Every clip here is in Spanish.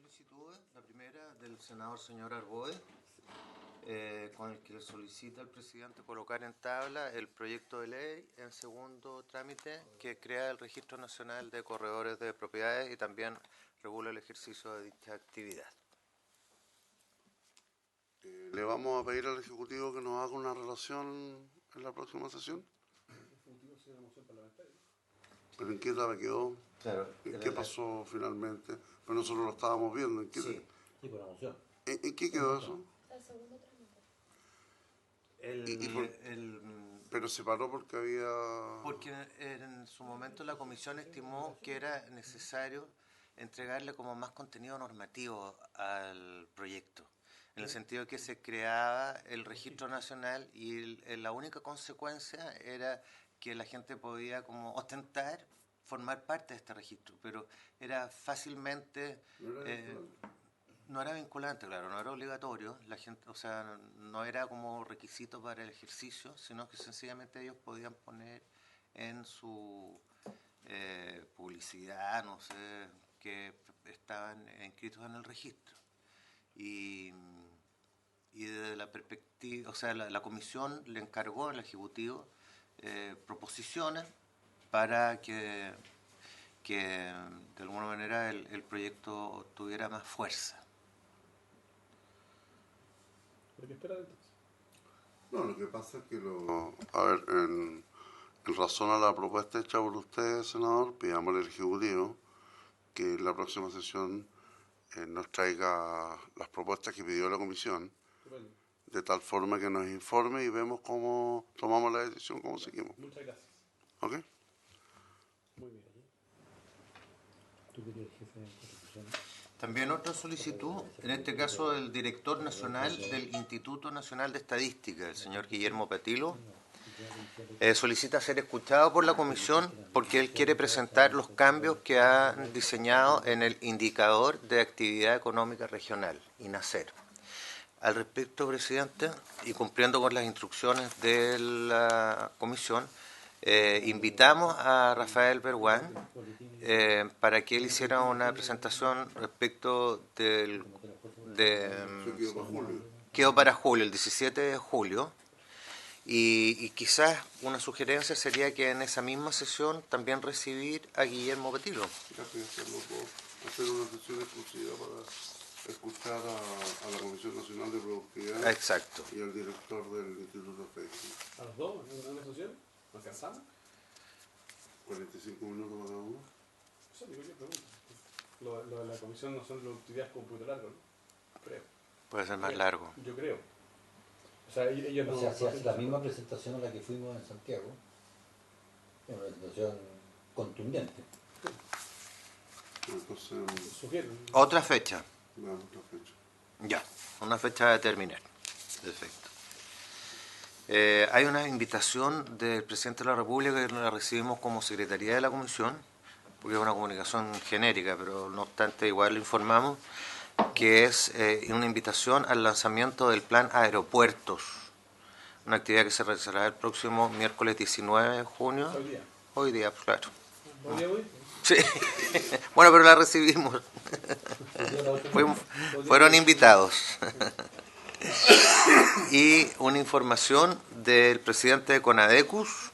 solicitudes. La primera del senador señor Arboe, con el que solicita al presidente colocar en tabla el proyecto de ley en segundo trámite que crea el Registro Nacional de Corredores de Propiedades y también regula el ejercicio de dicha actividad. ¿Le vamos a pedir al Ejecutivo que nos haga una relación en la próxima sesión? El Ejecutivo es una moción parlamentaria. ¿Pero en qué etapa quedó? Claro. ¿Qué pasó finalmente? Pero nosotros lo estábamos viendo. ¿En qué, Sí. Sí, por la moción. ¿En qué quedó eso? El segundo trámite. Pero se paró porque había... Porque en su momento la comisión estimó que era necesario entregarle como más contenido normativo al proyecto, en el sentido que se creaba el registro nacional y la única consecuencia era que la gente podía como ostentar formar parte de este registro, pero era fácilmente... No era vinculante, claro, no era obligatorio, la gente, o sea, no era como requisito para el ejercicio, sino que sencillamente ellos podían poner en su publicidad, no sé, que estaban inscritos en el registro. Y desde la perspectiva, o sea, la comisión le encargó al Ejecutivo proposiciones para que de alguna manera el proyecto tuviera más fuerza. ¿Por qué esperar entonces? No, lo que pasa es que A ver, en razón a la propuesta hecha por usted, senador, pidamos al Ejecutivo que en la próxima sesión nos traiga las propuestas que pidió la comisión, Bueno, de tal forma que nos informe y vemos cómo tomamos la decisión, cómo seguimos. muchas gracias. ¿Ok? Muy bien. ¿Tú querías el jefe de Constitución? También otra solicitud, en este caso el director nacional del Instituto Nacional de Estadística, el señor Guillermo Petilo, solicita ser escuchado por la comisión porque él quiere presentar los cambios que han diseñado en el indicador de actividad económica regional, INACER. Al respecto, presidente, y cumpliendo con las instrucciones de la comisión, invitamos a Rafael Berguán para que él hiciera una presentación respecto quedó para julio, el 17 de julio, y quizás una sugerencia sería que en esa misma sesión también recibir a Guillermo Petilo. Hacer una sesión exclusiva para escuchar a la Comisión Nacional de Productividad. Exacto. Y al director del Instituto Estadístico. ¿A los dos en una sesión? ¿Nos cansamos? 45 minutos cada uno. Eso digo yo, pregunto. Lo de la comisión no son productividades con un poquito largo, ¿no? Creo. Puede ser más largo. Yo creo. O sea, ellos no... O sea, si hace la misma presentación a la que fuimos en Santiago, es una presentación contundente. Entonces, Sugiero. Otra fecha. veamos otra fecha. Ya, una fecha a determinar. Perfecto. Hay una invitación del presidente de la República que la recibimos como secretaría de la comisión, porque es una comunicación genérica, pero no obstante igual lo informamos, que es una invitación al lanzamiento del plan Aeropuertos, una actividad que se realizará el próximo miércoles 19 de junio. Hoy día. Hoy día, claro. ¿Hoy? Sí. Bueno, pero la recibimos. Fueron invitados. Y una información del presidente de Conadecus,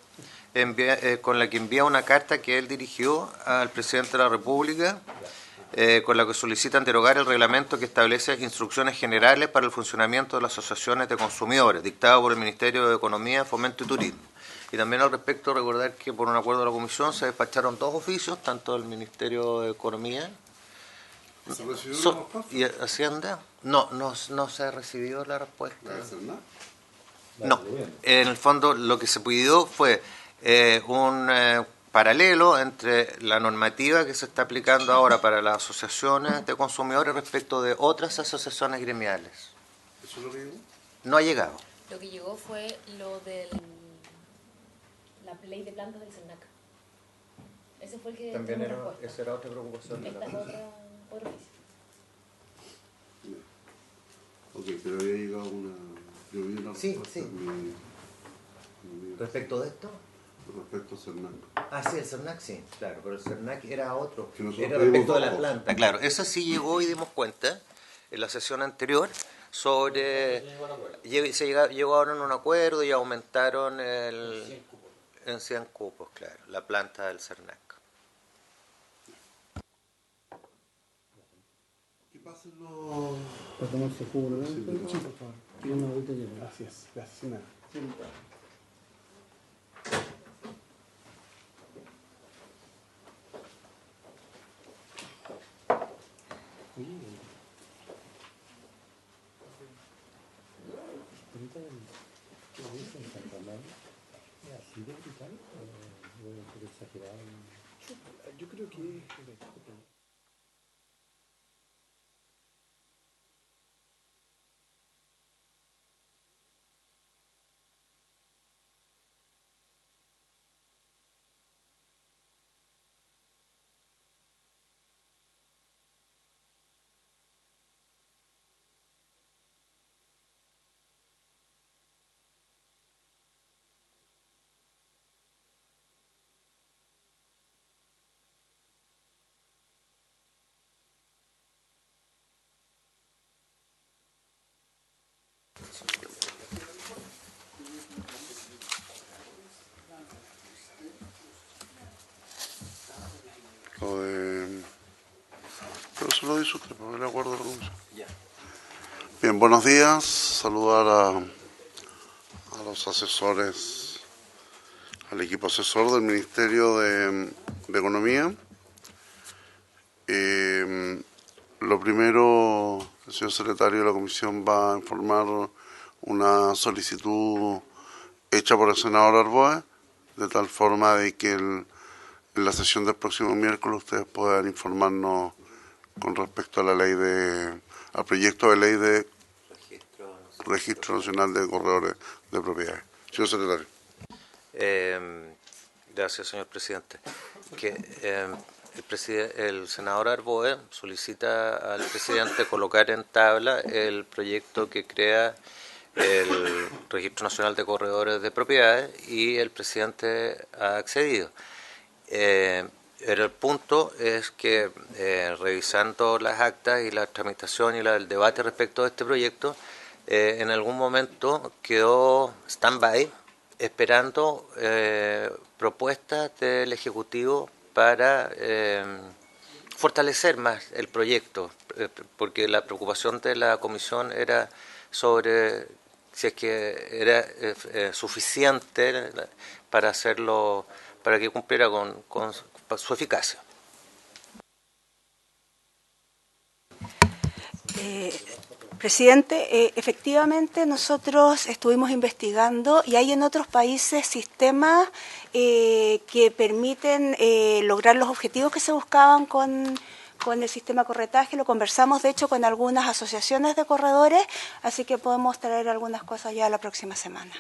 con la que envía una carta que él dirigió al presidente de la República, con la que solicitan derogar el reglamento que establece instrucciones generales para el funcionamiento de las asociaciones de consumidores, dictado por el Ministerio de Economía, Fomento y Turismo. Y también al respecto recordar que por un acuerdo de la Comisión se despacharon 2 oficios, tanto del Ministerio de Economía y Hacienda. No se ha recibido la respuesta. ¿Va a hacer nada? No, en el fondo lo que se pidió fue un paralelo entre la normativa que se está aplicando ahora para las asociaciones de consumidores respecto de otras asociaciones gremiales. ¿Eso es lo que digo? No ha llegado. Lo que llegó fue lo de la ley de plantas del SENAC. Ese fue el que También tuvo respuesta. esa era otra preocupación de Esta la es otro oficio. Ok, pero había llegado una... Yo vi una Sí, respuesta sí. en mi- Respecto de esto, respecto a CERNAC. Ah, sí, el CERNAC sí, claro, pero el CERNAC era otro, Que nosotros era respecto de pedimos la dos. planta. Claro, eso sí llegó y dimos cuenta en la sesión anterior sobre... Llegaron a un acuerdo y aumentaron en 100 cupos, claro, la planta del CERNAC. ¿Qué pasa en los...? Para tomarse jugo, ¿no? Sí, Por favor. Y una ahorita lleno. Gracias, gracias. Sin nada. Yo creo que Lo de... Pero se lo dice usted, para el acuerdo de renuncia. Bien, buenos días. Saludar a los asesores, al equipo asesor del Ministerio de Economía. Lo primero, el señor secretario de la Comisión va a informar una solicitud hecha por el senador Arboe, de tal forma de que en la sesión del próximo miércoles ustedes puedan informarnos con respecto a la ley al proyecto de ley de Registro Nacional de Corredores de Propiedades. Señor secretario. Gracias, señor presidente. El senador Arboe solicita al presidente colocar en tabla el proyecto que crea el Registro Nacional de Corredores de Propiedades y el presidente ha accedido. El punto es que revisando las actas y la tramitación y el debate respecto de este proyecto, en algún momento quedó stand-by esperando propuestas del Ejecutivo para fortalecer más el proyecto, porque la preocupación de la Comisión era sobre si es que era suficiente para hacerlo, para que cumpliera con su eficacia. Presidente, efectivamente nosotros estuvimos investigando y hay en otros países sistemas que permiten lograr los objetivos que se buscaban con el sistema de corretaje. Lo conversamos de hecho con algunas asociaciones de corredores, así que podemos traer algunas cosas ya la próxima semana.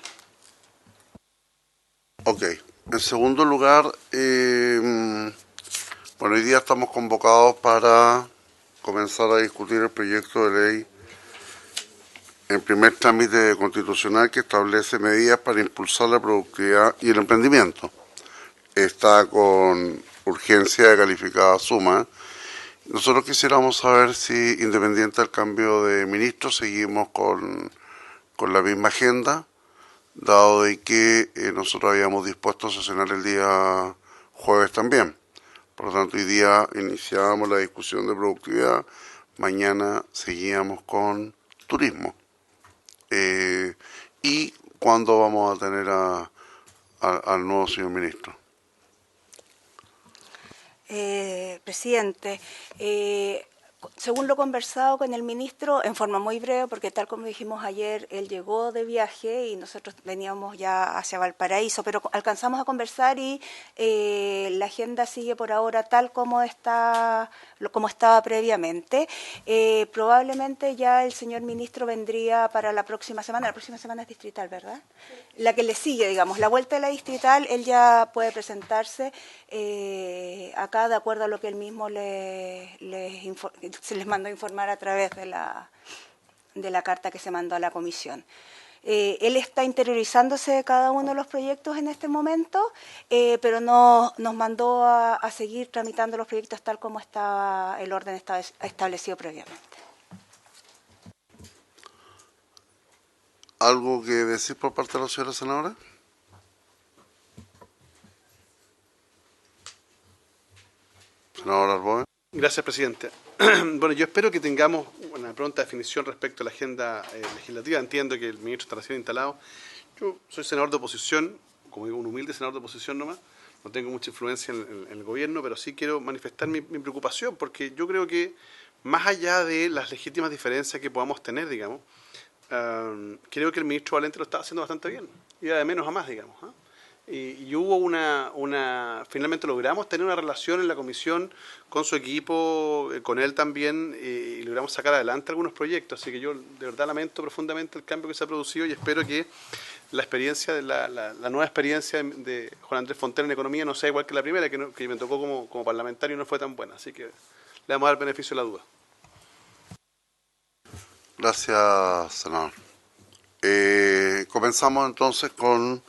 Ok. En segundo lugar, bueno, hoy día estamos convocados para comenzar a discutir el proyecto de ley en primer trámite constitucional que establece medidas para impulsar la productividad y el emprendimiento. Está con urgencia de calificada suma. Nosotros quisiéramos saber si, independiente del cambio de ministro, seguimos con la misma agenda, dado de que nosotros habíamos dispuesto a sesionar el día jueves también. Por lo tanto, hoy día iniciábamos la discusión de productividad, mañana seguíamos con turismo. ¿Y cuándo vamos a tener al nuevo señor ministro? Presidente, según lo conversado con el ministro, en forma muy breve, porque tal como dijimos ayer, él llegó de viaje y nosotros veníamos ya hacia Valparaíso, pero alcanzamos a conversar y la agenda sigue por ahora tal como estaba previamente. Probablemente ya el señor ministro vendría para la próxima semana es distrital, ¿verdad? La que le sigue, digamos, la vuelta de la distrital, él ya puede presentarse acá de acuerdo a lo que él mismo se les mandó a informar a través de la carta que se mandó a la comisión. Él está interiorizándose de cada uno de los proyectos en este momento, pero nos mandó a seguir tramitando los proyectos tal como estaba el orden establecido previamente. ¿Algo que decir por parte de la señora senadora? Senador Arboe. Gracias, presidente. Bueno, yo espero que tengamos una pronta definición respecto a la agenda legislativa. Entiendo que el ministro está recién instalado. Yo soy senador de oposición, como digo, un humilde senador de oposición nomás. No tengo mucha influencia en el gobierno, pero sí quiero manifestar mi preocupación, porque yo creo que más allá de las legítimas diferencias que podamos tener, digamos, creo que el ministro Valente lo está haciendo bastante bien. Y de menos a más, digamos. Y hubo finalmente logramos tener una relación en la comisión con su equipo, con él también, y logramos sacar adelante algunos proyectos. Así que yo de verdad lamento profundamente el cambio que se ha producido y espero que la experiencia, la nueva experiencia de Juan Andrés Fontana en economía no sea igual que la primera, que me tocó como parlamentario y no fue tan buena. Así que le vamos a dar beneficio de la duda. Gracias, senador. Comenzamos entonces con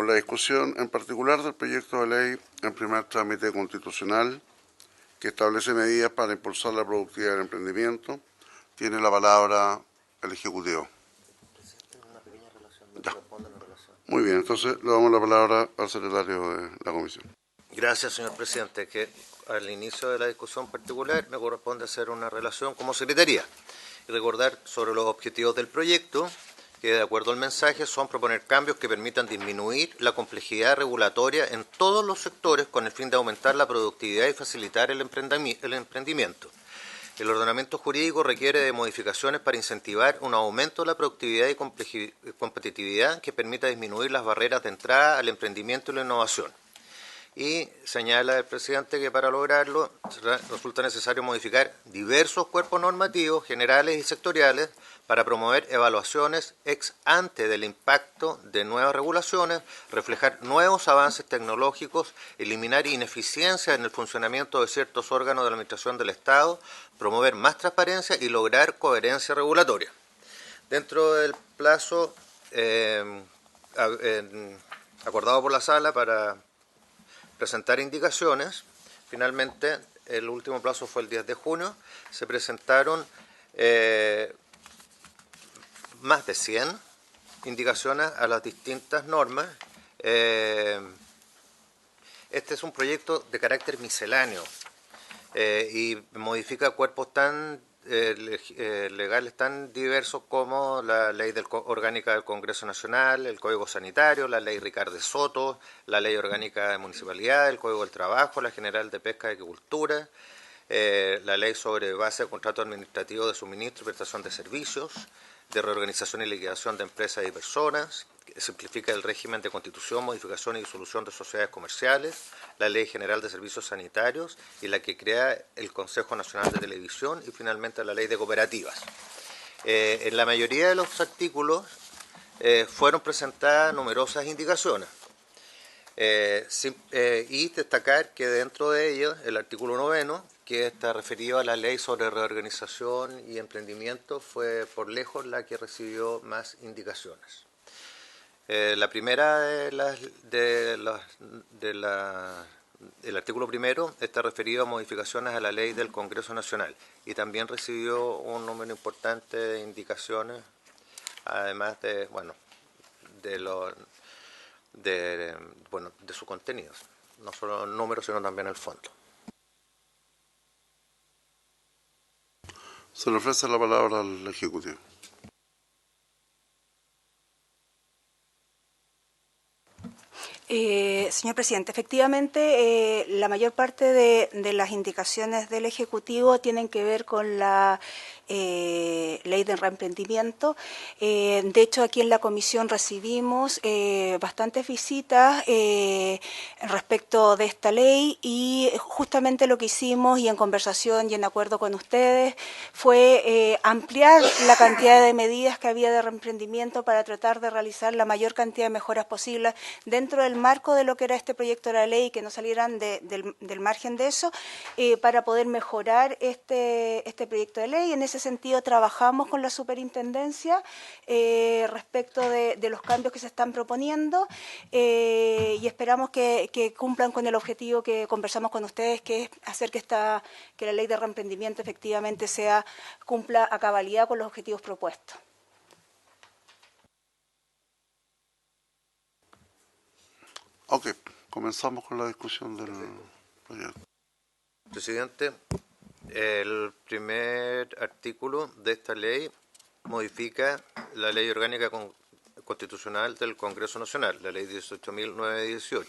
la discusión en particular del proyecto de ley en primer trámite constitucional que establece medidas para impulsar la productividad del emprendimiento. Tiene la palabra el Ejecutivo. Ya. Muy bien, entonces le damos la palabra al secretario de la Comisión. Gracias, señor presidente. Que al inicio de la discusión particular me corresponde hacer una relación como secretaría y recordar sobre los objetivos del proyecto, que de acuerdo al mensaje son proponer cambios que permitan disminuir la complejidad regulatoria en todos los sectores con el fin de aumentar la productividad y facilitar el emprendimiento. El ordenamiento jurídico requiere de modificaciones para incentivar un aumento de la productividad y competitividad que permita disminuir las barreras de entrada al emprendimiento y la innovación. Y señala el presidente que para lograrlo resulta necesario modificar diversos cuerpos normativos generales y sectoriales para promover evaluaciones ex ante del impacto de nuevas regulaciones, reflejar nuevos avances tecnológicos, eliminar ineficiencias en el funcionamiento de ciertos órganos de la Administración del Estado, promover más transparencia y lograr coherencia regulatoria. Dentro del plazo acordado por la Sala para presentar indicaciones, finalmente el último plazo fue el 10 de junio, se presentaron más de 100 indicaciones a las distintas normas. Este es un proyecto de carácter misceláneo y modifica cuerpos tan legales tan diversos como la Ley Orgánica del Congreso Nacional, el Código Sanitario, la Ley Ricardo Soto, la Ley Orgánica de Municipalidad, el Código del Trabajo, la General de Pesca y Agricultura, la Ley sobre base de contrato administrativo de suministro y prestación de servicios, de reorganización y liquidación de empresas y personas, que simplifica el régimen de constitución, modificación y disolución de sociedades comerciales, la Ley General de Servicios Sanitarios y la que crea el Consejo Nacional de Televisión y finalmente la Ley de Cooperativas. En la mayoría de los artículos fueron presentadas numerosas indicaciones y destacar que dentro de ellos el artículo 9, que está referido a la Ley sobre Reorganización y Emprendimiento, fue por lejos la que recibió más indicaciones. La primera del artículo primero está referido a modificaciones a la ley del Congreso Nacional y también recibió un número importante de indicaciones, además de sus contenidos, no solo el número sino también el fondo. Se le ofrece la palabra al Ejecutivo. Señor presidente, efectivamente la mayor parte de las indicaciones del Ejecutivo tienen que ver con la ley de reemprendimiento. De hecho, aquí en la comisión recibimos bastantes visitas respecto de esta ley y justamente lo que hicimos y en conversación y en acuerdo con ustedes fue ampliar la cantidad de medidas que había de reemprendimiento para tratar de realizar la mayor cantidad de mejoras posibles dentro del marco de lo que era este proyecto de la ley, que no salieran del margen de eso, para poder mejorar este proyecto de ley. En ese sentido trabajamos con la superintendencia respecto de los cambios que se están proponiendo y esperamos que cumplan con el objetivo que conversamos con ustedes, que es hacer que la ley de reemprendimiento efectivamente cumpla a cabalidad con los objetivos propuestos. Ok, comenzamos con la discusión del proyecto. Presidente, el primer artículo de esta ley modifica la Ley Orgánica Constitucional del Congreso Nacional, la Ley 18.918.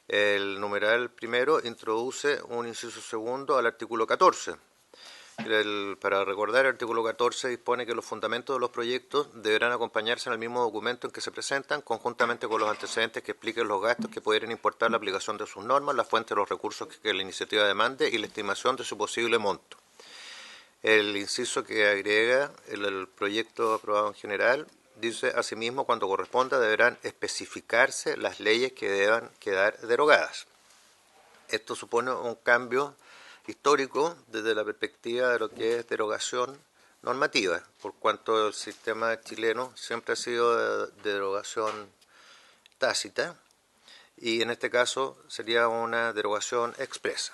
El numeral primero introduce un inciso segundo al artículo 14. Para recordar, el artículo 14 dispone que los fundamentos de los proyectos deberán acompañarse en el mismo documento en que se presentan, conjuntamente con los antecedentes que expliquen los gastos que pudieran importar la aplicación de sus normas, la fuente de los recursos que la iniciativa demande y la estimación de su posible monto. El inciso que agrega el proyecto aprobado en general dice: asimismo, cuando corresponda, deberán especificarse las leyes que deban quedar derogadas. Esto supone un cambio histórico desde la perspectiva de lo que es derogación normativa, por cuanto el sistema chileno siempre ha sido de derogación tácita y en este caso sería una derogación expresa.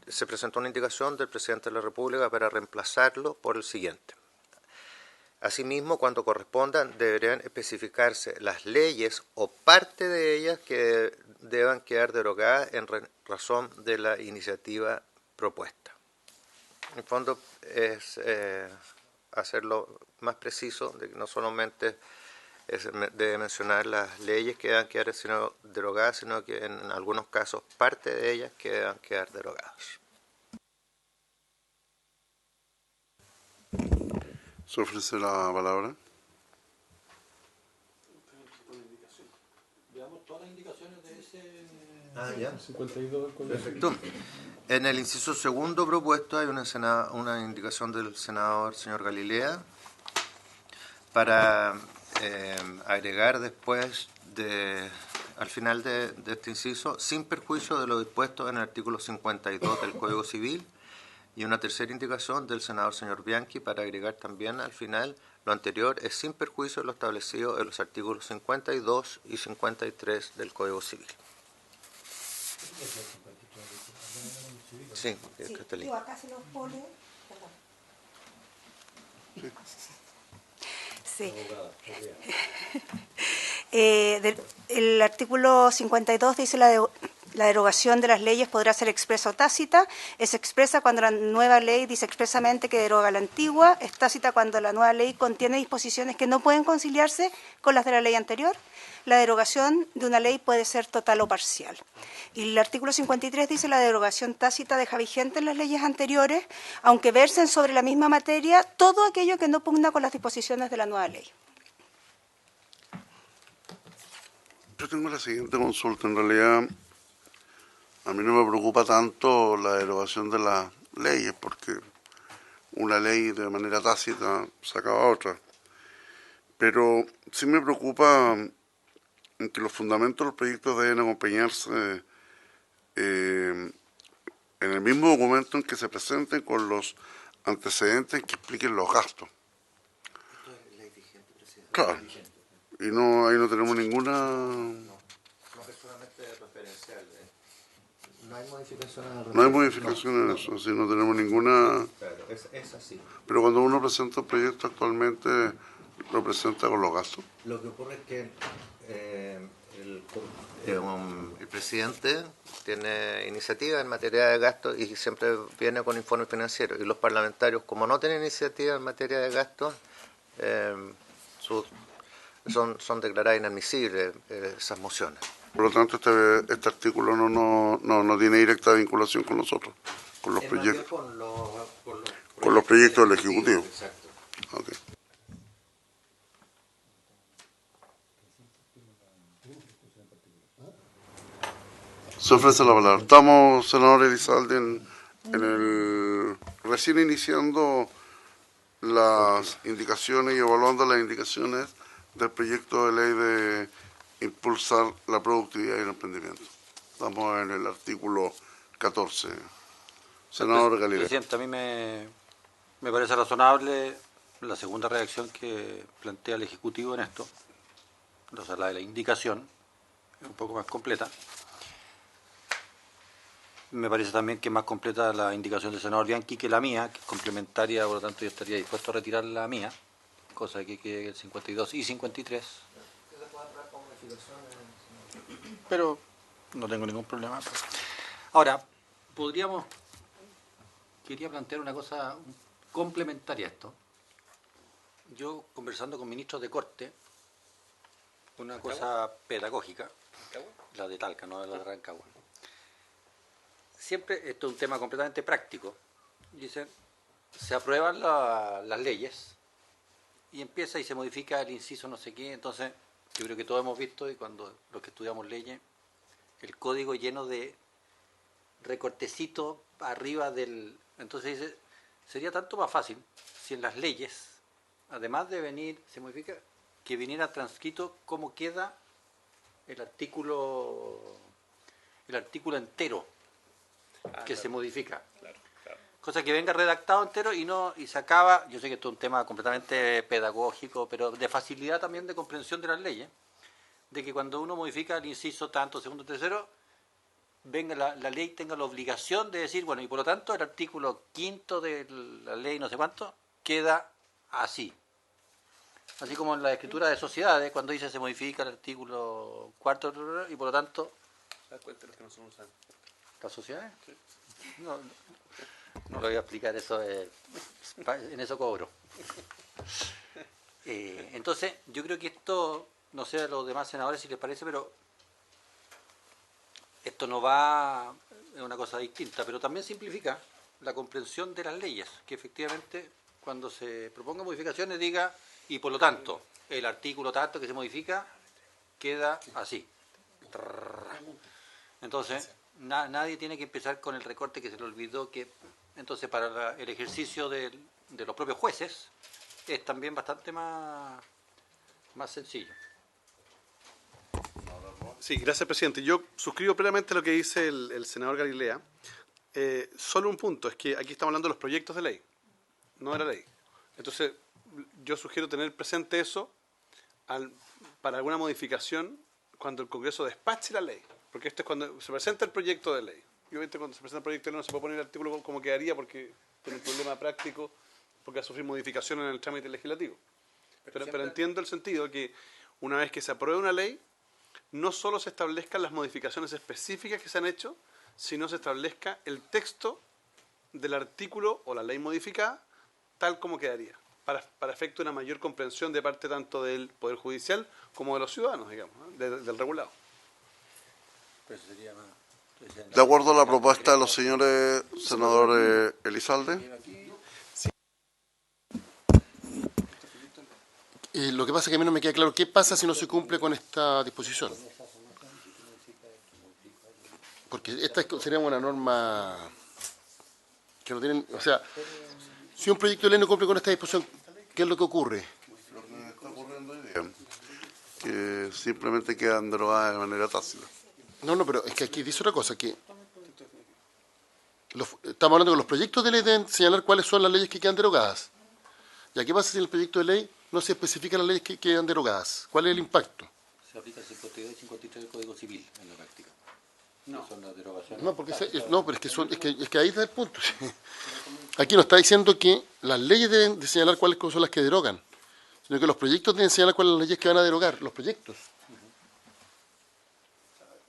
Se presentó una indicación del presidente de la República para reemplazarlo por el siguiente: asimismo, cuando correspondan, deberían especificarse las leyes o parte de ellas que deban quedar derogadas en razón de la iniciativa propuesta. En el fondo es hacerlo más preciso, de que no solamente debe mencionar las leyes que deban quedar derogadas, sino que en algunos casos parte de ellas que deban quedar derogadas. ¿Se ofrece la palabra? Veamos todas las indicaciones de ese... Ya. 52. Perfecto. En el inciso segundo propuesto hay una indicación del senador señor Galilea para agregar después al final de este inciso, sin perjuicio de lo dispuesto en el artículo 52 del Código Civil, y una tercera indicación del senador señor Bianchi para agregar también al final: lo anterior es sin perjuicio de lo establecido en los artículos 52 y 53 del Código Civil. Sí, Catalina. Acá se los pone. Sí. El artículo 52 dice la derogación de las leyes podrá ser expresa o tácita. Es expresa cuando la nueva ley dice expresamente que deroga la antigua. Es tácita cuando la nueva ley contiene disposiciones que no pueden conciliarse con las de la ley anterior. La derogación de una ley puede ser total o parcial. Y el artículo 53 dice: la derogación tácita deja vigentes las leyes anteriores, aunque versen sobre la misma materia, todo aquello que no pugna con las disposiciones de la nueva ley. Yo tengo la siguiente consulta. En realidad, a mí no me preocupa tanto la derogación de las leyes, porque una ley de manera tácita sacaba otra. Pero sí me preocupa en que los fundamentos de los proyectos deben acompañarse en el mismo documento en que se presenten, con los antecedentes que expliquen los gastos. Esto es ley vigente, presidente. Claro. Y no, ahí no tenemos ninguna... No, es solamente referencial. No hay modificación en el No hay modificación en eso, así no tenemos ninguna... Claro, es así. Pero cuando uno presenta un proyecto actualmente, lo presenta con los gastos. Lo que ocurre es que el presidente tiene iniciativa en materia de gastos y siempre viene con informes financieros. Y los parlamentarios, como no tienen iniciativa en materia de gastos, son declaradas inadmisibles esas mociones. Por lo tanto, este artículo no tiene directa vinculación con nosotros, con los proyectos. Con los proyectos del Ejecutivo. Exacto. Okay. Se ofrece la palabra. Estamos, senador Elizalde, recién iniciando las indicaciones y evaluando las indicaciones del proyecto de ley de impulsar la productividad y el emprendimiento. Estamos en el artículo 14. Senador Galilea. Presidente, a mí me parece razonable la segunda reacción que plantea el Ejecutivo en esto, o sea, la de la indicación, es un poco más completa. Me parece también que es más completa la indicación del senador Bianchi que la mía, que es complementaria, por lo tanto yo estaría dispuesto a retirar la mía, cosa que quede el 52 y 53. Pero no tengo ningún problema. Ahora, quería plantear una cosa complementaria a esto. Yo, conversando con ministros de Corte, una cosa pedagógica, la de Talca, no la de Rancagua. Siempre, esto es un tema completamente práctico. Dicen, se aprueban las leyes y empieza y se modifica el inciso no sé qué. Entonces, yo creo que todos hemos visto, y cuando los que estudiamos leyes, el código lleno de recortecitos arriba del... Entonces dice, sería tanto más fácil si en las leyes, además de venir, se modifica, que viniera transcrito cómo queda el artículo entero que se modifica. Cosa que venga redactado entero y se acaba, yo sé que esto es un tema completamente pedagógico, pero de facilidad también de comprensión de las leyes, de que cuando uno modifica el inciso tanto, segundo, tercero, venga la ley tenga la obligación de decir, bueno, y por lo tanto el artículo 5º de la ley no sé cuánto queda así. Así como en la escritura de sociedades, cuando dice se modifica el artículo 4º y por lo tanto... ¿Se das cuenta de los que no son usados? ¿Las sociedades? Sí. No lo voy a explicar, eso en eso cobro. Entonces, yo creo que esto, no sé a los demás senadores si les parece, pero esto no va, es una cosa distinta, pero también simplifica la comprensión de las leyes, que efectivamente cuando se propongan modificaciones diga, y por lo tanto, el artículo tanto que se modifica queda así. Entonces, nadie tiene que empezar con el recorte que se le olvidó, que entonces para el ejercicio de los propios jueces es también bastante más sencillo. Sí, gracias, presidente. Yo suscribo plenamente lo que dice el senador Galilea. Solo un punto, es que aquí estamos hablando de los proyectos de ley, no de la ley. Entonces, yo sugiero tener presente eso para alguna modificación cuando el Congreso despache la ley. Porque esto es cuando se presenta el proyecto de ley. Y obviamente cuando se presenta el proyecto de ley no se puede poner el artículo como quedaría porque tiene un problema práctico, porque va a sufrir modificaciones en el trámite legislativo. Pero entiendo el sentido que una vez que se apruebe una ley, no solo se establezcan las modificaciones específicas que se han hecho, sino se establezca el texto del artículo o la ley modificada tal como quedaría, para efecto de una mayor comprensión de parte tanto del Poder Judicial como de los ciudadanos, digamos, ¿no? del regulado. De acuerdo a la propuesta de los señores senadores Elizalde. Lo que pasa es que a mí no me queda claro qué pasa si no se cumple con esta disposición. Porque esta sería una norma que no tienen... O sea, si un proyecto de ley no cumple con esta disposición, ¿qué es lo que ocurre? Lo que está ocurriendo hoy día, que simplemente quedan derogadas de manera tácita. No, pero es que aquí dice otra cosa, que estamos hablando que los proyectos de ley deben señalar cuáles son las leyes que quedan derogadas. ¿Y qué pasa si en el proyecto de ley no se especifican las leyes que quedan derogadas? ¿Cuál es el impacto? Se aplica el 52 y 53 del Código Civil en la práctica. No. Son las derogaciones. No, pero es que ahí está el punto. Aquí nos está diciendo que las leyes deben de señalar cuáles son las que derogan, sino que los proyectos deben señalar cuáles son las leyes que van a derogar, los proyectos.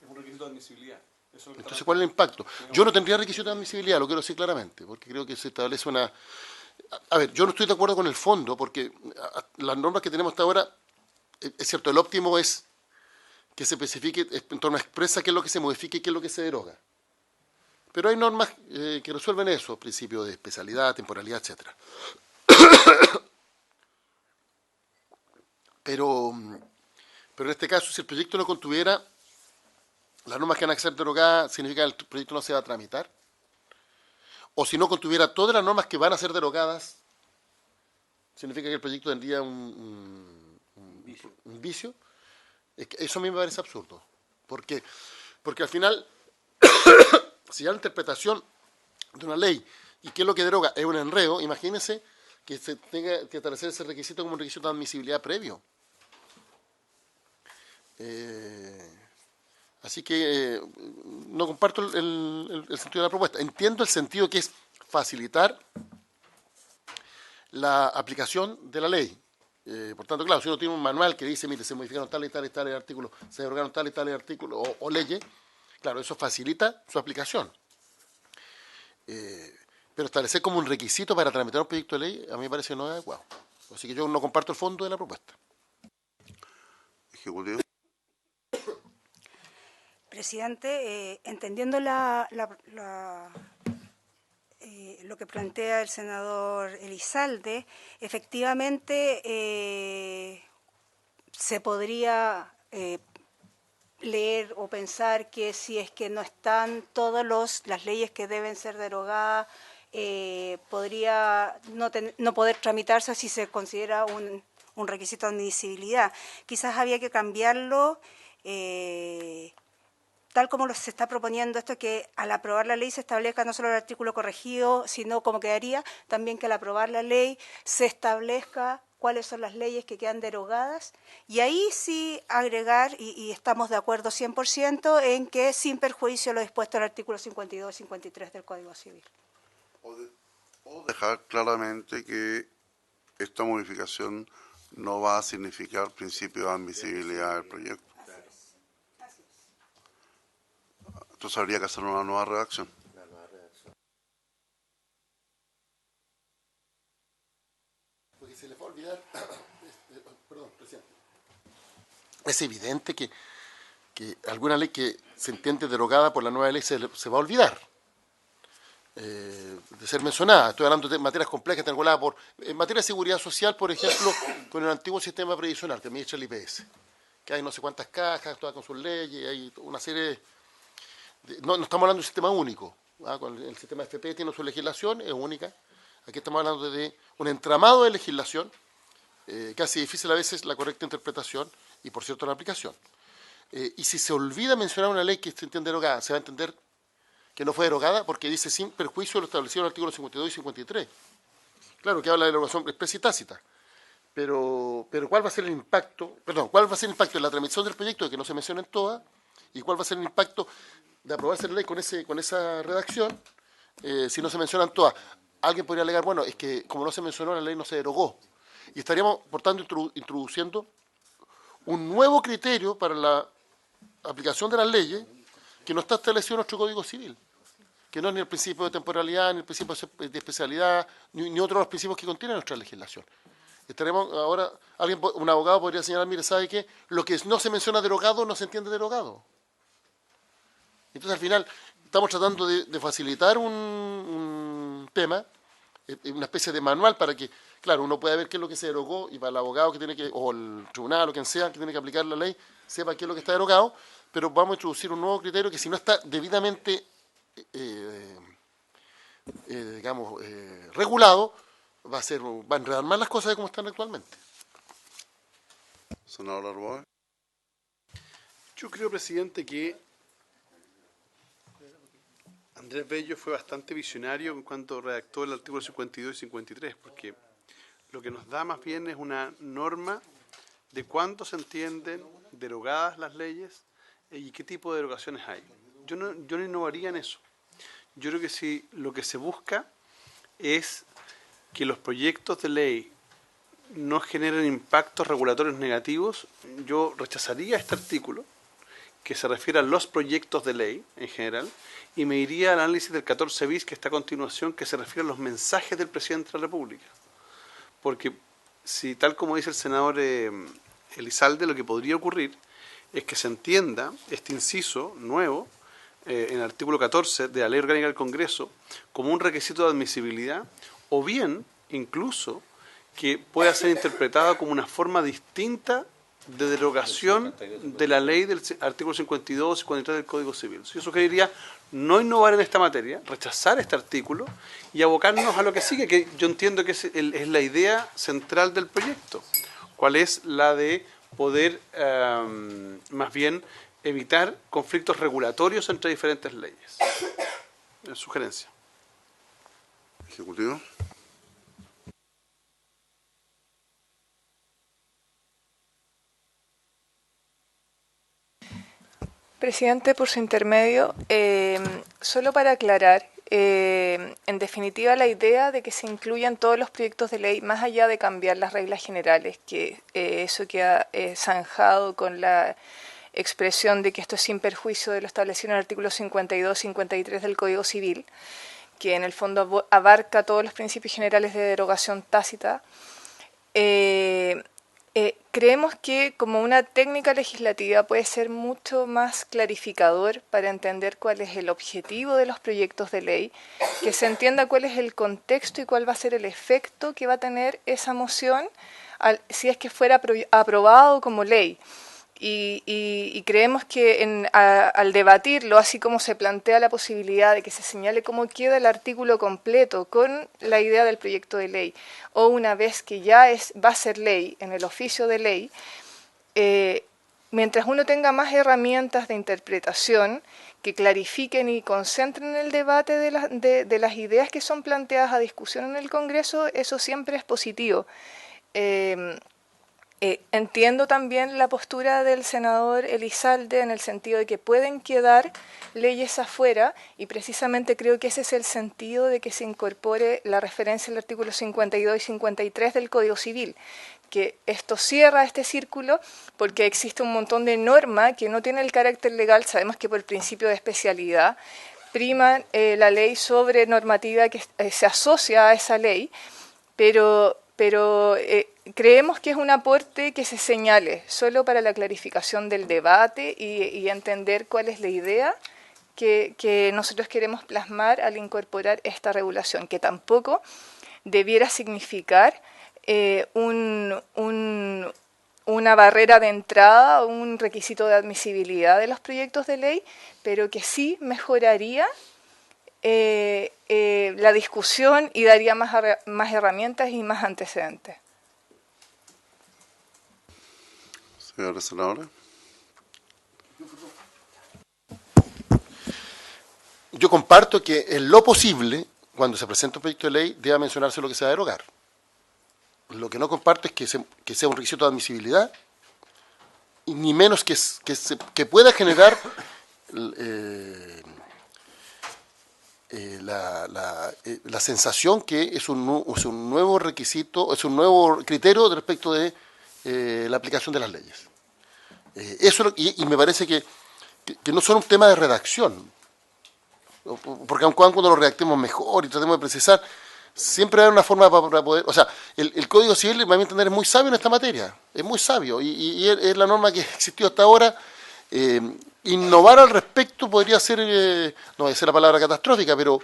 Es un requisito de admisibilidad. Entonces, ¿cuál es el impacto? Yo no tendría requisito de admisibilidad, lo quiero decir claramente, porque creo que se establece una... A ver, yo no estoy de acuerdo con el fondo, porque las normas que tenemos hasta ahora, es cierto, el óptimo es que se especifique en torno a expresa qué es lo que se modifica y qué es lo que se deroga. Pero hay normas que resuelven eso, principios de especialidad, temporalidad, etc. Pero en este caso, si el proyecto no contuviera las normas que van a ser derogadas, significa que el proyecto no se va a tramitar. O si no contuviera todas las normas que van a ser derogadas, significa que el proyecto tendría un un vicio, es que eso a mí me parece absurdo. Porque al final, si ya la interpretación de una ley y qué es lo que deroga es un enredo, imagínense que se tenga que establecer ese requisito como un requisito de admisibilidad previo. Así que no comparto el sentido de la propuesta. Entiendo el sentido que es facilitar la aplicación de la ley. Por tanto, claro, si uno tiene un manual que dice, mire, se modificaron tales y tales artículos, se derogaron tales y tales artículos o leyes, claro, eso facilita su aplicación. Pero establecer como un requisito para tramitar un proyecto de ley, a mí me parece no adecuado. Así que yo no comparto el fondo de la propuesta. Ejecutivo. Presidente, entendiendo lo que plantea el senador Elizalde, efectivamente se podría leer o pensar que si es que no están todas las leyes que deben ser derogadas, podría no poder tramitarse si se considera un requisito de admisibilidad. Quizás había que cambiarlo tal como se está proponiendo esto, que al aprobar la ley se establezca no solo el artículo corregido, sino como quedaría, también que al aprobar la ley se establezca cuáles son las leyes que quedan derogadas, y ahí sí agregar, y estamos de acuerdo 100% en que sin perjuicio de lo dispuesto en el artículo 52 y 53 del Código Civil. O dejar claramente que esta modificación no va a significar principio de admisibilidad del proyecto. Entonces habría que hacer una nueva redacción. Porque se le va a olvidar, perdón, presidente. Es evidente que alguna ley que se entiende derogada por la nueva ley se va a olvidar de ser mencionada. Estoy hablando de materias complejas, reguladas en materia de seguridad social, por ejemplo, con el antiguo sistema previsional que administra el IPS, que hay no sé cuántas cajas, todas con sus leyes, hay una serie no estamos hablando de un sistema único. Con el sistema FP tiene su legislación, es única. Aquí estamos hablando de un entramado de legislación que hace difícil a veces la correcta interpretación y, por cierto, la aplicación. Y si se olvida mencionar una ley que se entiende derogada, se va a entender que no fue derogada porque dice sin perjuicio de lo establecido en el artículo 52 y 53. Claro que habla de derogación expresa y tácita. Pero ¿cuál va a ser el impacto? ¿Cuál va a ser el impacto en la tramitación del proyecto de que no se mencionen todas? ¿Y cuál va a ser el impacto de aprobarse la ley con esa redacción si no se mencionan todas? Alguien podría alegar, bueno, es que como no se mencionó, la ley no se derogó. Y estaríamos, por tanto, introduciendo un nuevo criterio para la aplicación de las leyes que no está establecido en nuestro Código Civil, que no es ni el principio de temporalidad, ni el principio de especialidad, ni otro de los principios que contiene nuestra legislación. Estaremos ahora, un abogado podría señalar, mire, ¿sabe qué? Lo que no se menciona derogado no se entiende derogado. Entonces, al final, estamos tratando de facilitar un tema, una especie de manual para que, claro, uno pueda ver qué es lo que se derogó y para el abogado que tiene que, o el tribunal o quien sea que tiene que aplicar la ley, sepa qué es lo que está derogado, pero vamos a introducir un nuevo criterio que si no está debidamente, regulado, va a enredar más las cosas de como están actualmente. Senador Arboe. Yo creo, presidente, que Andrés Bello fue bastante visionario en cuanto redactó el artículo 52 y 53, porque lo que nos da más bien es una norma de cuándo se entienden derogadas las leyes y qué tipo de derogaciones hay. Yo no innovaría en eso. Yo creo que si lo que se busca es que los proyectos de ley no generen impactos regulatorios negativos, yo rechazaría este artículo que se refiere a los proyectos de ley en general y me iría al análisis del 14 bis que está a continuación, que se refiere a los mensajes del presidente de la República. Porque si, tal como dice el senador Elizalde, lo que podría ocurrir es que se entienda este inciso nuevo en el artículo 14 de la Ley Orgánica del Congreso como un requisito de admisibilidad, o bien incluso que pueda ser interpretado como una forma distinta de derogación de la ley del artículo 52 y 53 del Código Civil. Yo sugeriría no innovar en esta materia, rechazar este artículo y abocarnos a lo que sigue, que yo entiendo que es la idea central del proyecto, cuál es la de poder más bien evitar conflictos regulatorios entre diferentes leyes. Sugerencia. Ejecutivo. Presidente, por su intermedio, solo para aclarar, en definitiva la idea de que se incluyan todos los proyectos de ley, más allá de cambiar las reglas generales, que eso queda zanjado con la expresión de que esto es sin perjuicio de lo establecido en el artículo 52 y 53 del Código Civil, que en el fondo abarca todos los principios generales de derogación tácita. Creemos que como una técnica legislativa puede ser mucho más clarificador para entender cuál es el objetivo de los proyectos de ley, que se entienda cuál es el contexto y cuál va a ser el efecto que va a tener esa moción si es que fuera aprobado como ley. Y creemos que al debatirlo, así como se plantea la posibilidad de que se señale cómo queda el artículo completo con la idea del proyecto de ley, o una vez que ya va a ser ley, en el oficio de ley, mientras uno tenga más herramientas de interpretación que clarifiquen y concentren el debate de las ideas que son planteadas a discusión en el Congreso, eso siempre es positivo. Entiendo también la postura del senador Elizalde en el sentido de que pueden quedar leyes afuera y precisamente creo que ese es el sentido de que se incorpore la referencia al artículo 52 y 53 del Código Civil, que esto cierra este círculo porque existe un montón de norma que no tiene el carácter legal, sabemos que por el principio de especialidad prima la ley sobre normativa que se asocia a esa ley, pero creemos que es un aporte que se señale solo para la clarificación del debate y entender cuál es la idea que nosotros queremos plasmar al incorporar esta regulación, que tampoco debiera significar una barrera de entrada o un requisito de admisibilidad de los proyectos de ley, pero que sí mejoraría la discusión y daría más herramientas y más antecedentes. Señora senadora. Yo comparto que en lo posible, cuando se presenta un proyecto de ley, deba mencionarse lo que se va a derogar. Lo que no comparto es que sea un requisito de admisibilidad, y ni menos que pueda generar la sensación que es un nuevo requisito, es un nuevo criterio respecto de la aplicación de las leyes. Y me parece que no son un tema de redacción, porque aun cuando lo redactemos mejor y tratemos de precisar, siempre hay una forma para poder... O sea, el Código Civil, a mi entender, es muy sabio en esta materia, es muy sabio, y es la norma que existió hasta ahora. Innovar al respecto podría ser, no voy a decir la palabra catastrófica, pero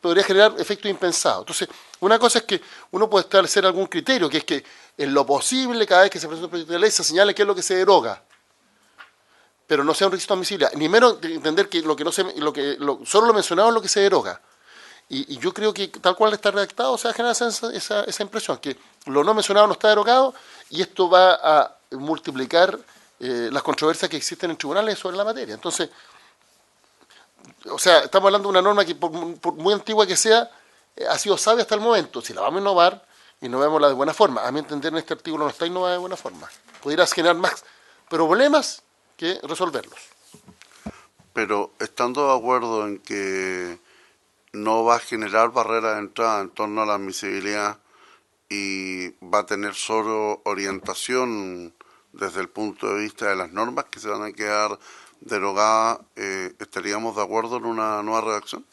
podría generar efectos impensados. Entonces, una cosa es que uno puede establecer algún criterio, que es que en lo posible, cada vez que se presenta un proyecto de ley, se señale qué es lo que se deroga, pero no sea un requisito de admisibilidad, ni menos entender que solo lo mencionado es lo que se deroga. Y yo creo que tal cual está redactado, se va a generar esa impresión, que lo no mencionado no está derogado, y esto va a multiplicar las controversias que existen en tribunales sobre la materia. Entonces, o sea, estamos hablando de una norma que, por muy antigua que sea, ha sido sabia hasta el momento. Si la vamos a innovar, innovémosla de buena forma. A mi entender, en este artículo no está innovada de buena forma. Pudiera generar más problemas que resolverlos. Pero estando de acuerdo en que no va a generar barreras de entrada en torno a la admisibilidad y va a tener solo orientación desde el punto de vista de las normas que se van a quedar derogadas, ¿estaríamos de acuerdo en una nueva redacción?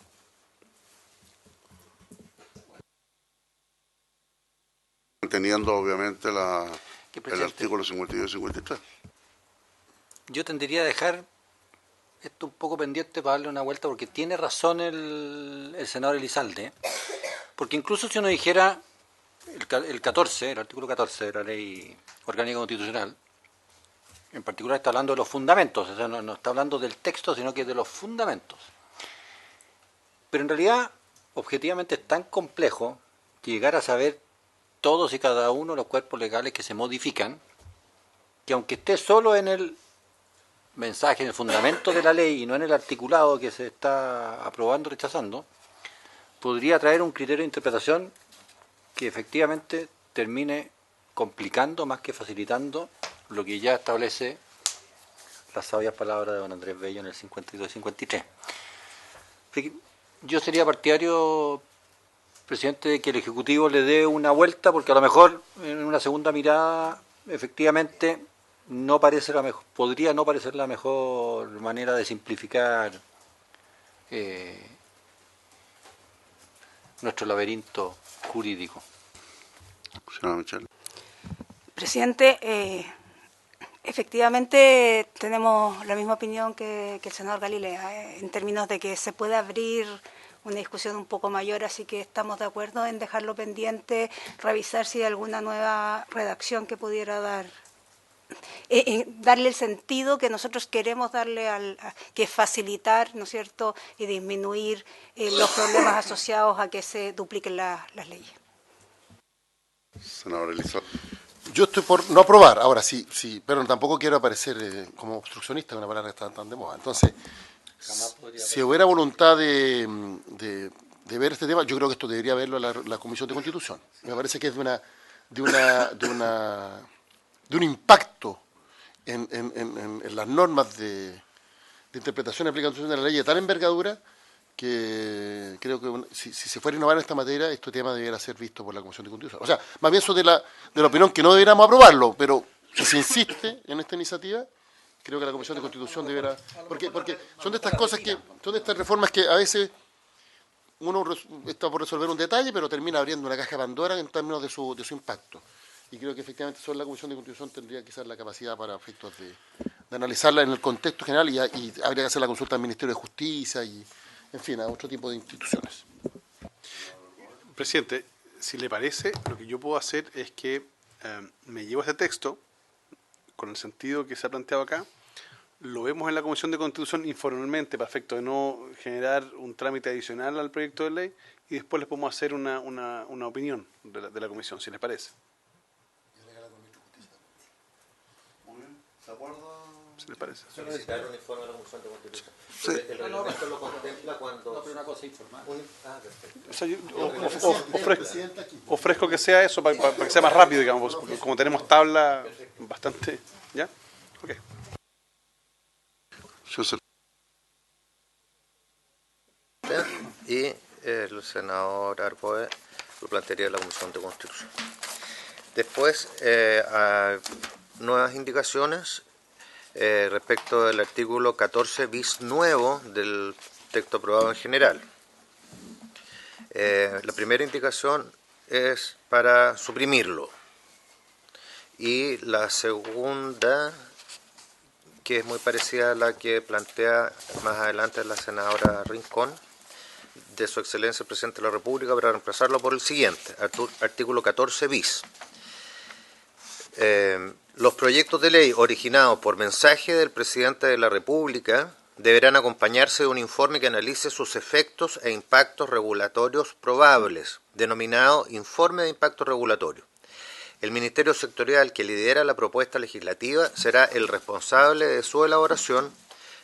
Teniendo obviamente el artículo 52 y 53. Yo tendría a dejar esto un poco pendiente para darle una vuelta, porque tiene razón el senador Elizalde, porque incluso si uno dijera el artículo 14 de la Ley Orgánica Constitucional, en particular está hablando de los fundamentos, o sea, no está hablando del texto, sino que de los fundamentos. Pero en realidad, objetivamente es tan complejo que llegar a saber todos y cada uno de los cuerpos legales que se modifican que aunque esté solo en el mensaje, en el fundamento de la ley y no en el articulado que se está aprobando o rechazando, podría traer un criterio de interpretación que efectivamente termine complicando más que facilitando lo que ya establece las sabias palabras de don Andrés Bello en el 52 y 53. Yo sería partidario, presidente, de que el Ejecutivo le dé una vuelta, porque a lo mejor en una segunda mirada efectivamente no parece la mejor, podría no parecer la mejor manera de simplificar nuestro laberinto jurídico. Señora Michel. Presidente, efectivamente tenemos la misma opinión que el senador Galilea, en términos de que se puede abrir una discusión un poco mayor, así que estamos de acuerdo en dejarlo pendiente, revisar si hay alguna nueva redacción que pudiera darle el sentido que nosotros queremos darle, que es facilitar, ¿no es cierto?, y disminuir los problemas asociados a que se dupliquen las leyes. Senador Elizalde. Yo estoy por no aprobar, ahora sí, pero tampoco quiero aparecer como obstruccionista, una palabra que está tan de moda. Entonces, si hubiera voluntad de ver este tema, yo creo que esto debería verlo la Comisión de Constitución. Me parece que es de un impacto en las normas de interpretación y aplicación de la ley de tal envergadura que creo que si se fuera a innovar en esta materia, este tema debiera ser visto por la Comisión de Constitución. O sea, más bien soy de la opinión que no deberíamos aprobarlo, pero si se insiste en esta iniciativa, creo que la Comisión de Constitución debiera... Porque son de estas cosas son de estas reformas que a veces uno está por resolver un detalle, pero termina abriendo una caja de Pandora en términos de su impacto. Y creo que efectivamente solo la Comisión de Constitución tendría quizás la capacidad para efectos de analizarla en el contexto general y habría que hacer la consulta al Ministerio de Justicia y, en fin, a otro tipo de instituciones. Presidente, si le parece, lo que yo puedo hacer es que me llevo este texto, con el sentido que se ha planteado acá, lo vemos en la Comisión de Constitución informalmente, para efecto de no generar un trámite adicional al proyecto de ley, y después les podemos hacer una opinión de la Comisión, si les parece. ¿De acuerdo? Si les parece. Solicitar un informe a la Comisión de Constitución. Sí. El reglamento lo contempla cuando... No, pero una cosa informal. perfecto. O sea, ofrezco que sea eso para que sea más rápido, digamos, porque como tenemos tabla bastante... ¿Ya? Ok. Y el senador Arboe lo plantearía en la Comisión de Constitución. Después, nuevas indicaciones respecto del artículo 14 bis nuevo del texto aprobado en general. La primera indicación es para suprimirlo. Y la segunda, que es muy parecida a la que plantea más adelante la senadora Rincón, de su excelencia el presidente de la República, para reemplazarlo por el siguiente, artículo 14 bis. Los proyectos de ley originados por mensaje del presidente de la República deberán acompañarse de un informe que analice sus efectos e impactos regulatorios probables, denominado informe de impacto regulatorio. El Ministerio Sectorial que lidera la propuesta legislativa será el responsable de su elaboración,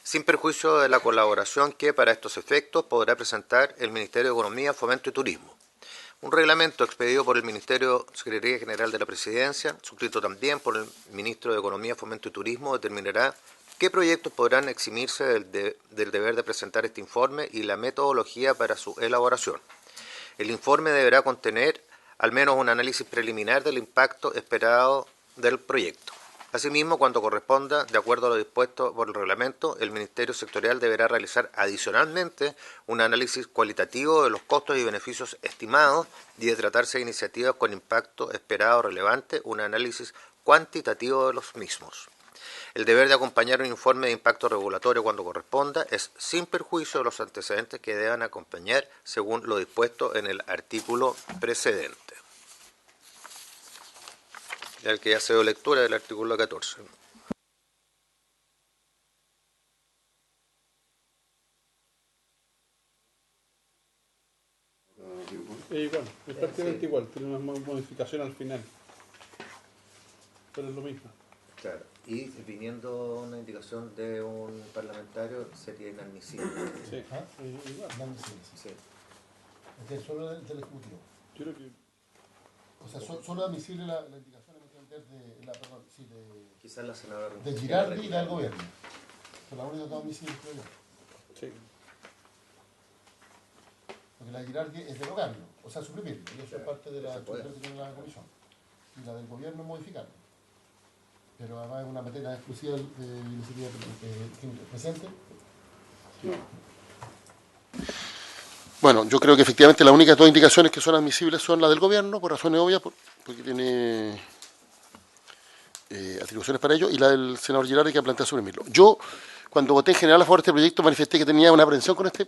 sin perjuicio de la colaboración que para estos efectos podrá presentar el Ministerio de Economía, Fomento y Turismo. Un reglamento expedido por el Ministerio Secretaría General de la Presidencia, suscrito también por el Ministro de Economía, Fomento y Turismo, determinará qué proyectos podrán eximirse del deber de presentar este informe y la metodología para su elaboración. El informe deberá contener al menos un análisis preliminar del impacto esperado del proyecto. Asimismo, cuando corresponda, de acuerdo a lo dispuesto por el reglamento, el Ministerio Sectorial deberá realizar adicionalmente un análisis cualitativo de los costos y beneficios estimados y, de tratarse de iniciativas con impacto esperado relevante, un análisis cuantitativo de los mismos. El deber de acompañar un informe de impacto regulatorio cuando corresponda es sin perjuicio de los antecedentes que deban acompañar según lo dispuesto en el artículo precedente. El que ya se dio lectura del artículo 14. Igual, es prácticamente igual, tiene una modificación al final. Pero es lo mismo. Claro, y viniendo una indicación de un parlamentario sería inadmisible. Sí. Igual, Sí. es solo del Ejecutivo. Yo creo que O sea, solo admisible la indicación de Quizás la senadora de Girardi y la del gobierno. Son las únicas dos admisibles, creo yo. sí. Porque la de Girardi es derogarlo, o sea, suprimirlo. Y eso es parte de la se puede. que tiene la comisión. Y la del gobierno es modificarlo. Pero además es una materia exclusiva de iniciativa del presidente. Bueno, yo creo que efectivamente las únicas dos indicaciones que son admisibles son la del gobierno, por razones obvias, porque tiene atribuciones para ello, y la del senador Girardi que plantea suprimirlo. Yo, cuando voté en general a favor de este proyecto, manifesté que tenía una aprehensión con este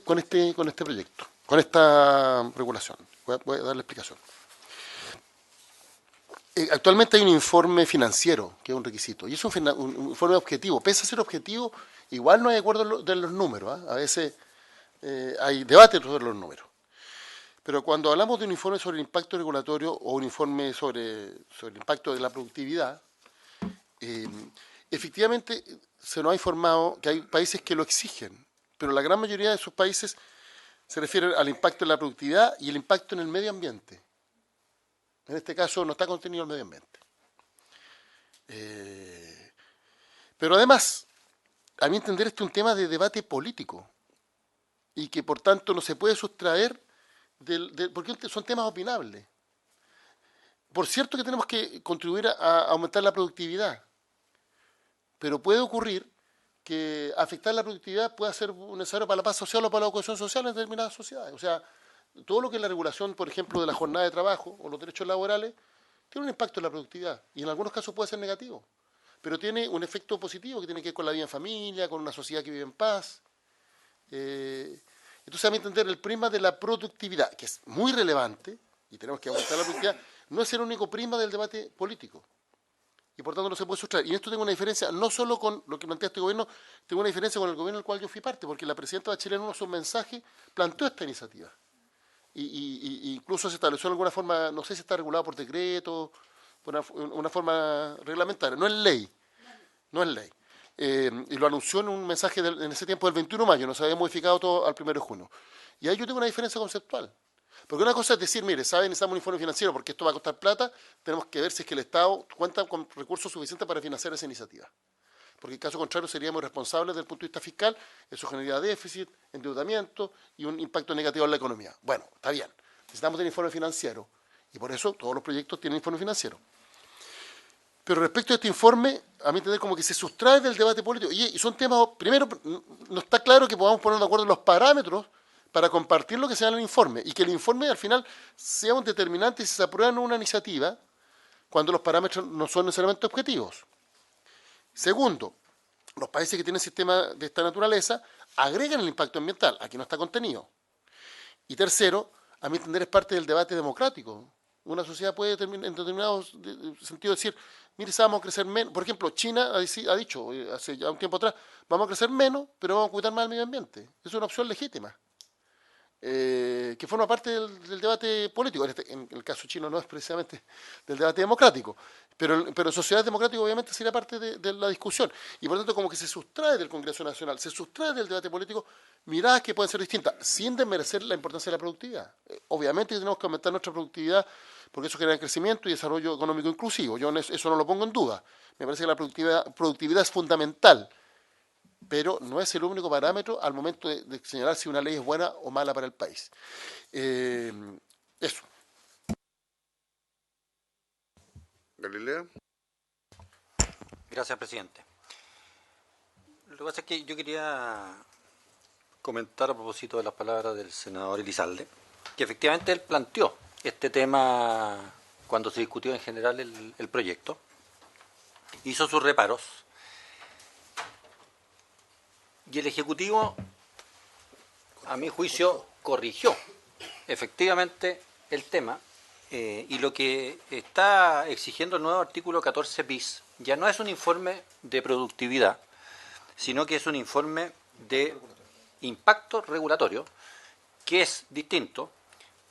proyecto, con esta regulación. Voy a dar la explicación. Actualmente hay un informe financiero, que es un requisito, y es un informe objetivo. Pese a ser objetivo, igual no hay acuerdo de los números. A veces hay debate sobre los números. Pero cuando hablamos de un informe sobre el impacto regulatorio o un informe sobre el impacto de la productividad, efectivamente se nos ha informado que hay países que lo exigen, pero la gran mayoría de esos países se refieren al impacto en la productividad y el impacto en el medio ambiente. En este caso no está contenido el medio ambiente. Pero además, a mi entender, este es un tema de debate político y que por tanto no se puede sustraer porque son temas opinables. Por cierto que tenemos que contribuir a aumentar la productividad, pero puede ocurrir que afectar la productividad pueda ser necesario para la paz social o para la cohesión social en determinadas sociedades. O sea, todo lo que es la regulación, por ejemplo, de la jornada de trabajo o los derechos laborales, tiene un impacto en la productividad y en algunos casos puede ser negativo, pero tiene un efecto positivo que tiene que ver con la vida en familia, con una sociedad que vive en paz. Entonces, a mi entender, el prisma de la productividad, que es muy relevante, y tenemos que aumentar la productividad, no es el único prisma del debate político. Y por tanto no se puede sustraer. Y en esto tengo una diferencia, no solo con lo que plantea este gobierno, tengo una diferencia con el gobierno del cual yo fui parte, porque la presidenta Bachelet en uno de sus mensajes planteó esta iniciativa. Y incluso se estableció de alguna forma, no sé si está regulado por decreto, por una forma reglamentaria, no es ley. Y lo anunció en un mensaje en ese tiempo del 21 de mayo, no se había modificado todo al 1 de junio. Y ahí yo tengo una diferencia conceptual. Porque una cosa es decir, mire, saben, necesitamos un informe financiero porque esto va a costar plata, tenemos que ver si es que el Estado cuenta con recursos suficientes para financiar esa iniciativa. Porque en caso contrario seríamos responsables desde el punto de vista fiscal, eso generaría déficit, endeudamiento y un impacto negativo en la economía. Bueno, está bien, necesitamos tener informe financiero y por eso todos los proyectos tienen informe financiero. Pero respecto a este informe, a mi entender como que se sustrae del debate político. Y son temas, primero, no está claro que podamos poner de acuerdo los parámetros para compartir lo que sea en el informe y que el informe al final sea un determinante si se aprueba una iniciativa cuando los parámetros no son necesariamente objetivos. Segundo, los países que tienen sistemas de esta naturaleza agregan el impacto ambiental, aquí no está contenido. Y tercero, a mi entender es parte del debate democrático. Una sociedad puede en determinados sentidos decir, mire, vamos a crecer menos. Por ejemplo, China ha dicho hace ya un tiempo atrás, vamos a crecer menos, pero vamos a cuidar más el medio ambiente. Es una opción legítima. Que forma parte del debate político. En el caso chino no es precisamente del debate democrático, pero en sociedades democráticas obviamente sería parte de la discusión. Y por lo tanto como que se sustrae del Congreso Nacional, se sustrae del debate político miradas que pueden ser distintas, sin desmerecer la importancia de la productividad. Obviamente tenemos que aumentar nuestra productividad porque eso genera crecimiento y desarrollo económico inclusivo. Yo eso no lo pongo en duda. Me parece que la productividad es fundamental, pero no es el único parámetro al momento de señalar si una ley es buena o mala para el país. Eso. Galilea. Gracias, presidente. Lo que pasa es que yo quería comentar a propósito de las palabras del senador Elizalde, que efectivamente él planteó este tema cuando se discutió en general el proyecto, hizo sus reparos, y el Ejecutivo, a mi juicio, corrigió efectivamente el tema, y lo que está exigiendo el nuevo artículo 14 bis ya no es un informe de productividad, sino que es un informe de impacto regulatorio, que es distinto,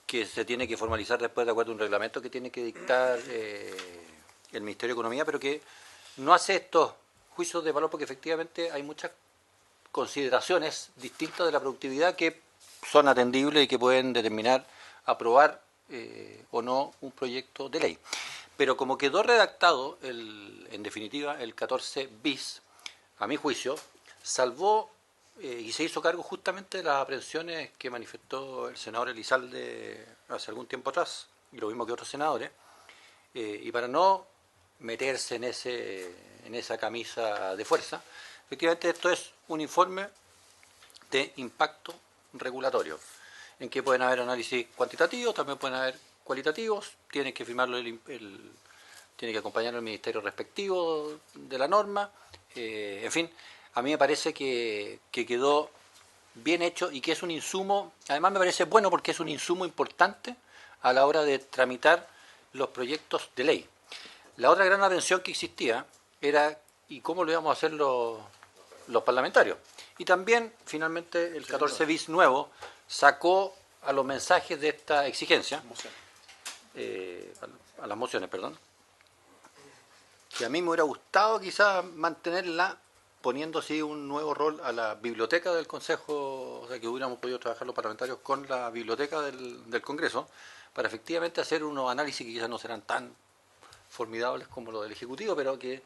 que se tiene que formalizar después de acuerdo a un reglamento que tiene que dictar el Ministerio de Economía, pero que no hace estos juicios de valor porque efectivamente hay muchas consideraciones distintas de la productividad que son atendibles y que pueden determinar aprobar o no un proyecto de ley. Pero como quedó redactado, en definitiva, el 14 bis, a mi juicio, salvó y se hizo cargo justamente de las aprehensiones que manifestó el senador Elizalde hace algún tiempo atrás, y lo mismo que otros senadores, y para no meterse en esa camisa de fuerza, efectivamente esto es un informe de impacto regulatorio, en que pueden haber análisis cuantitativos, también pueden haber cualitativos, tiene que firmarlo tiene que acompañarlo el ministerio respectivo de la norma, en fin, a mí me parece que quedó bien hecho y que es un insumo, además me parece bueno porque es un insumo importante a la hora de tramitar los proyectos de ley. La otra gran atención que existía era ¿y cómo lo íbamos a hacer los parlamentarios? Y también, finalmente, el 14 bis nuevo sacó a los mensajes de esta exigencia, a las mociones, perdón, que a mí me hubiera gustado quizás mantenerla poniendo así un nuevo rol a la biblioteca del Consejo, o sea, que hubiéramos podido trabajar los parlamentarios con la biblioteca del Congreso, para efectivamente hacer unos análisis que quizás no serán tan formidables como los del Ejecutivo, pero que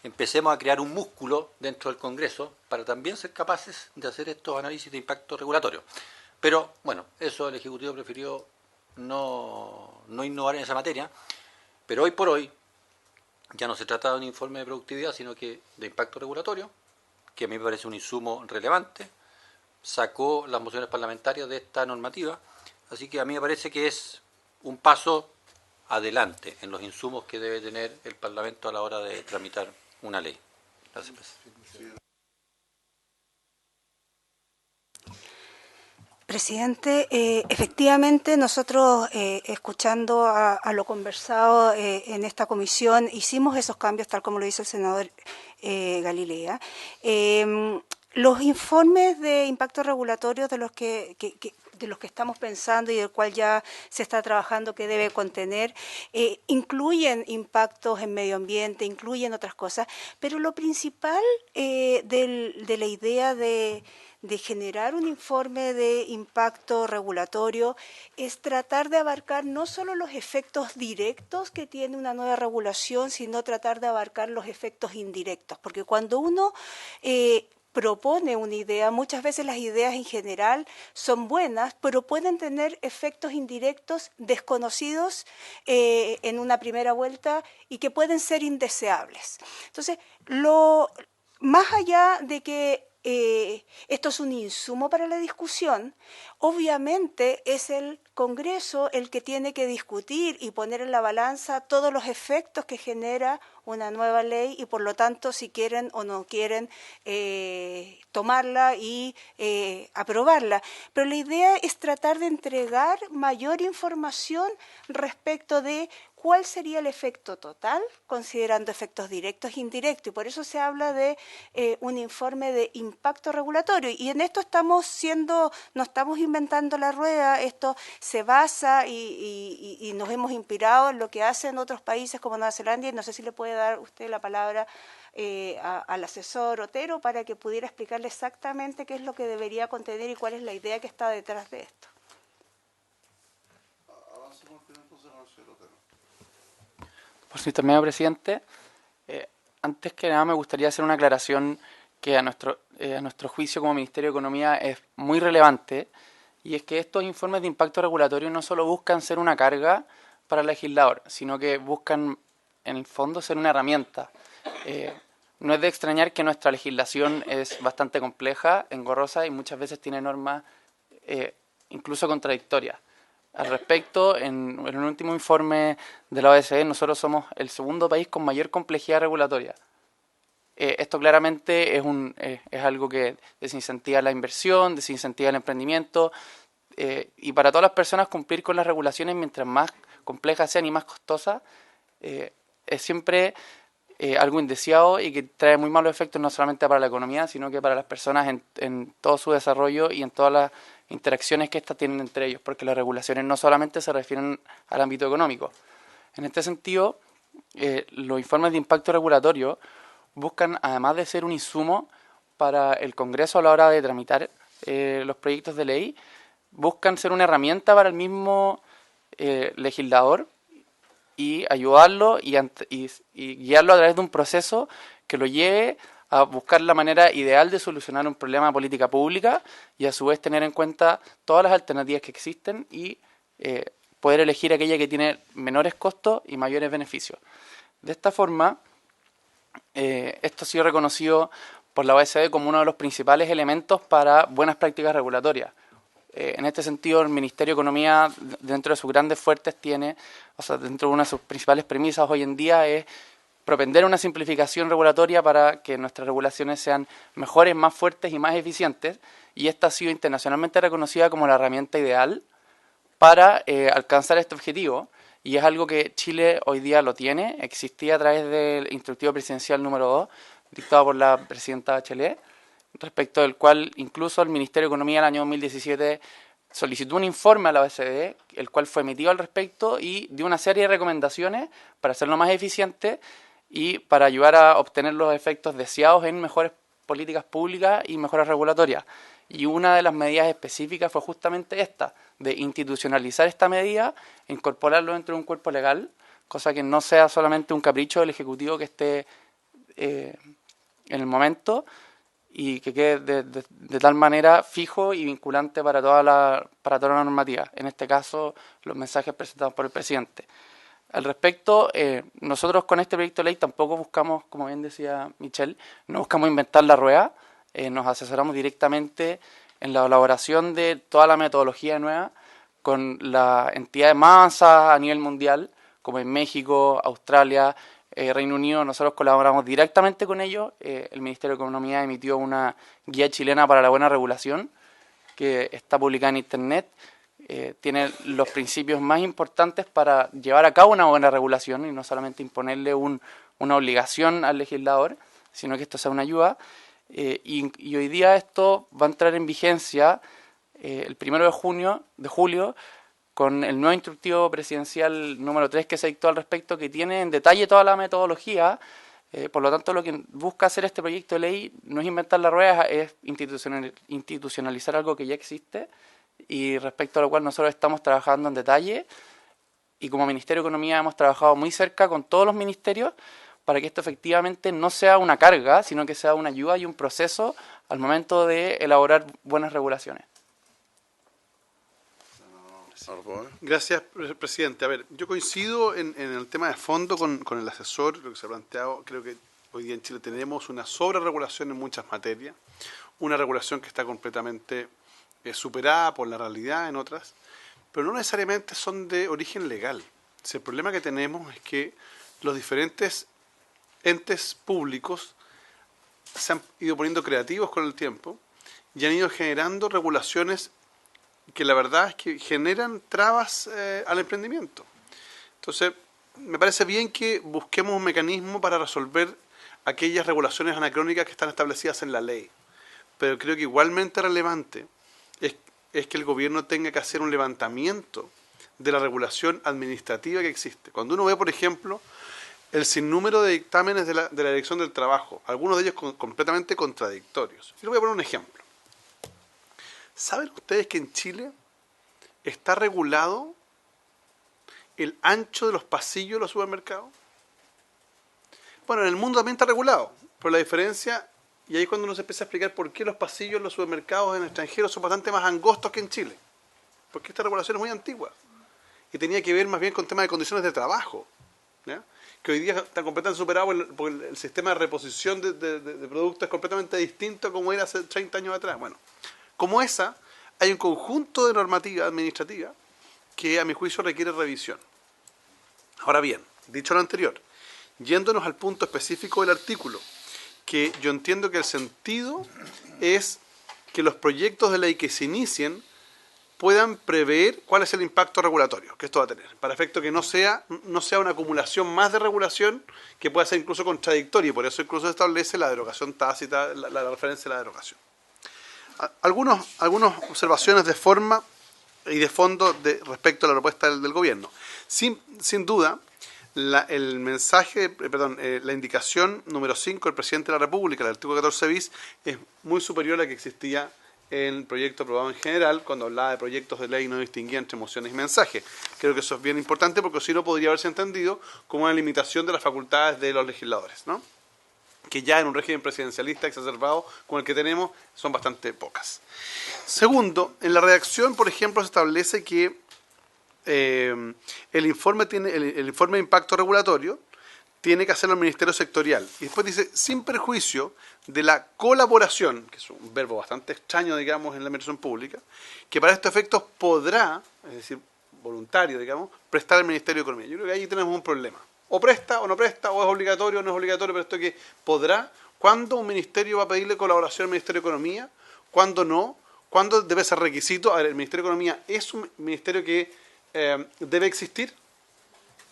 empecemos a crear un músculo dentro del Congreso para también ser capaces de hacer estos análisis de impacto regulatorio. Pero, bueno, eso el Ejecutivo prefirió no innovar en esa materia, pero hoy por hoy ya no se trata de un informe de productividad, sino que de impacto regulatorio, que a mí me parece un insumo relevante, sacó las mociones parlamentarias de esta normativa, así que a mí me parece que es un paso adelante en los insumos que debe tener el Parlamento a la hora de tramitar una ley. Gracias, presidente. Presidente, efectivamente nosotros, escuchando a lo conversado en esta comisión, hicimos esos cambios tal como lo hizo el senador Galilea. Los informes de impacto regulatorio de los que estamos pensando y del cual ya se está trabajando que debe contener, incluyen impactos en medio ambiente, incluyen otras cosas, pero lo principal de la idea de generar un informe de impacto regulatorio es tratar de abarcar no solo los efectos directos que tiene una nueva regulación, sino tratar de abarcar los efectos indirectos, porque cuando uno propone una idea, muchas veces las ideas en general son buenas, pero pueden tener efectos indirectos desconocidos en una primera vuelta y que pueden ser indeseables. Entonces, más allá de que esto es un insumo para la discusión, obviamente es el Congreso el que tiene que discutir y poner en la balanza todos los efectos que genera una nueva ley y por lo tanto si quieren o no quieren tomarla y aprobarla. Pero la idea es tratar de entregar mayor información respecto de cuál sería el efecto total, considerando efectos directos e indirectos, y por eso se habla de un informe de impacto regulatorio, y en esto no estamos inventando la rueda, esto se basa y nos hemos inspirado en lo que hacen otros países como Nueva Zelanda, y no sé si le puede dar usted la palabra al asesor Otero para que pudiera explicarle exactamente qué es lo que debería contener y cuál es la idea que está detrás de esto. Por si termino, presidente, antes que nada me gustaría hacer una aclaración que a nuestro juicio como Ministerio de Economía es muy relevante, y es que estos informes de impacto regulatorio no solo buscan ser una carga para el legislador, sino que buscan en el fondo ser una herramienta. No es de extrañar que nuestra legislación es bastante compleja, engorrosa y muchas veces tiene normas incluso contradictorias. Al respecto, en el último informe de la OCDE, nosotros somos el segundo país con mayor complejidad regulatoria. Esto claramente es algo que desincentiva la inversión, desincentiva el emprendimiento, y para todas las personas cumplir con las regulaciones, mientras más complejas sean y más costosas, es siempre algo indeseado y que trae muy malos efectos no solamente para la economía, sino que para las personas en todo su desarrollo y en todas las interacciones que éstas tienen entre ellos, porque las regulaciones no solamente se refieren al ámbito económico. En este sentido, los informes de impacto regulatorio buscan, además de ser un insumo para el Congreso a la hora de tramitar los proyectos de ley, buscan ser una herramienta para el mismo legislador y ayudarlo y guiarlo a través de un proceso que lo lleve a buscar la manera ideal de solucionar un problema de política pública y a su vez tener en cuenta todas las alternativas que existen y poder elegir aquella que tiene menores costos y mayores beneficios. De esta forma, esto ha sido reconocido por la OECD como uno de los principales elementos para buenas prácticas regulatorias. En este sentido, el Ministerio de Economía, dentro de sus grandes fuertes, dentro de una de sus principales premisas hoy en día es propender una simplificación regulatoria para que nuestras regulaciones sean mejores, más fuertes y más eficientes, y esta ha sido internacionalmente reconocida como la herramienta ideal para alcanzar este objetivo, y es algo que Chile hoy día lo tiene. Existía a través del Instructivo Presidencial número 2, dictado por la presidenta Bachelet, respecto del cual incluso el Ministerio de Economía en el año 2017 solicitó un informe a la OECD, el cual fue emitido al respecto y dio una serie de recomendaciones para hacerlo más eficiente y para ayudar a obtener los efectos deseados en mejores políticas públicas y mejoras regulatorias. Y una de las medidas específicas fue justamente esta, de institucionalizar esta medida, incorporarlo dentro de un cuerpo legal, cosa que no sea solamente un capricho del Ejecutivo que esté en el momento, y que quede de tal manera fijo y vinculante para toda la normativa. En este caso, los mensajes presentados por el presidente. Al respecto, nosotros con este proyecto de ley tampoco buscamos, como bien decía Michelle, no buscamos inventar la rueda, nos asesoramos directamente en la elaboración de toda la metodología nueva con las entidades más avanzadas a nivel mundial, como en México, Australia, Reino Unido. Nosotros colaboramos directamente con ellos. El Ministerio de Economía emitió una guía chilena para la buena regulación, que está publicada en Internet. Tiene los principios más importantes para llevar a cabo una buena regulación y no solamente imponerle una obligación al legislador, sino que esto sea una ayuda. Y hoy día esto va a entrar en vigencia el 1 de julio, con el nuevo instructivo presidencial número 3 que se dictó al respecto, que tiene en detalle toda la metodología. Por lo tanto, lo que busca hacer este proyecto de ley no es inventar la rueda, es institucionalizar algo que ya existe, y respecto a lo cual nosotros estamos trabajando en detalle, y como Ministerio de Economía hemos trabajado muy cerca con todos los ministerios para que esto efectivamente no sea una carga, sino que sea una ayuda y un proceso al momento de elaborar buenas regulaciones. Gracias, presidente. A ver, yo coincido en el tema de fondo con el asesor, lo que se ha planteado. Creo que hoy día en Chile tenemos una sobreregulación en muchas materias, una regulación que está completamente superada por la realidad en otras, pero no necesariamente son de origen legal. Si el problema que tenemos es que los diferentes entes públicos se han ido poniendo creativos con el tiempo y han ido generando regulaciones que la verdad es que generan trabas al emprendimiento. Entonces, me parece bien que busquemos un mecanismo para resolver aquellas regulaciones anacrónicas que están establecidas en la ley, pero creo que igualmente relevante es que el gobierno tenga que hacer un levantamiento de la regulación administrativa que existe. Cuando uno ve, por ejemplo, el sinnúmero de dictámenes de la Dirección del Trabajo, algunos de ellos completamente contradictorios. Y le voy a poner un ejemplo. ¿Saben ustedes que en Chile está regulado el ancho de los pasillos de los supermercados? Bueno, en el mundo también está regulado, pero la diferencia, y ahí es cuando uno se empieza a explicar por qué los pasillos de los supermercados en el extranjero son bastante más angostos que en Chile. Porque esta regulación es muy antigua y tenía que ver más bien con temas de condiciones de trabajo, ¿ya? Que hoy día están completamente superados porque el sistema de reposición de productos es completamente distinto a como era hace 30 años atrás. Bueno, como esa, hay un conjunto de normativa administrativa que a mi juicio requiere revisión. Ahora bien, dicho lo anterior, yéndonos al punto específico del artículo, que yo entiendo que el sentido es que los proyectos de ley que se inicien puedan prever cuál es el impacto regulatorio que esto va a tener, para efecto que no sea una acumulación más de regulación que pueda ser incluso contradictoria, y por eso incluso se establece la derogación tácita, la referencia a la derogación. Algunas observaciones de forma y de fondo respecto a la propuesta del gobierno. Sin duda, el mensaje, la indicación número 5 del presidente de la República, el artículo 14 bis, es muy superior a la que existía en el proyecto aprobado en general, cuando hablaba de proyectos de ley y no distinguía entre mociones y mensajes. Creo que eso es bien importante porque si no podría haberse entendido como una limitación de las facultades de los legisladores, ¿no? Que ya en un régimen presidencialista exacerbado como el que tenemos son bastante pocas. Segundo, en la redacción, por ejemplo, se establece que el informe de impacto regulatorio tiene que hacerlo el Ministerio Sectorial. Y después dice, sin perjuicio de la colaboración, que es un verbo bastante extraño, digamos, en la administración pública, que para estos efectos podrá, es decir, voluntario, digamos, prestar al Ministerio de Economía. Yo creo que ahí tenemos un problema. O presta o no presta, o es obligatorio o no es obligatorio, pero esto que podrá, ¿cuándo un ministerio va a pedirle colaboración al Ministerio de Economía? ¿Cuándo no? ¿Cuándo debe ser requisito? A ver, el Ministerio de Economía es un ministerio que debe existir,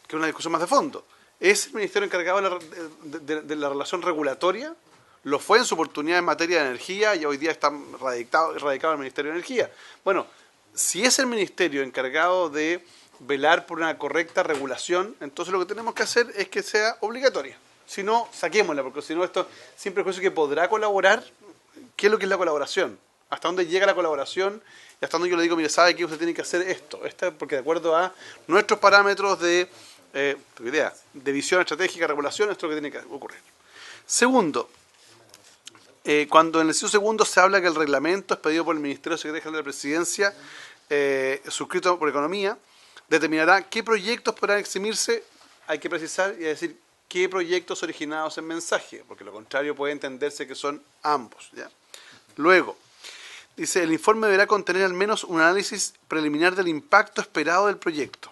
que es una discusión más de fondo. ¿Es el ministerio encargado de la relación regulatoria? Lo fue en su oportunidad en materia de energía y hoy día está radicado en el Ministerio de Energía. Bueno, si es el ministerio encargado de velar por una correcta regulación, entonces lo que tenemos que hacer es que sea obligatoria. Si no, saquémosla, porque si no esto siempre es que podrá colaborar. ¿Qué es lo que es la colaboración? ¿Hasta dónde llega la colaboración? Y hasta dónde yo le digo, mire, ¿sabe que usted tiene que hacer esto? Porque de acuerdo a nuestros parámetros de visión estratégica, regulación, esto es lo que tiene que ocurrir. Segundo, cuando en el inciso segundo se habla que el reglamento es pedido por el Ministerio Secretario General de la Presidencia, suscrito por Economía, determinará qué proyectos podrán eximirse, hay que precisar y decir qué proyectos originados en mensaje, porque lo contrario puede entenderse que son ambos, ¿ya? Luego, dice, el informe deberá contener al menos un análisis preliminar del impacto esperado del proyecto.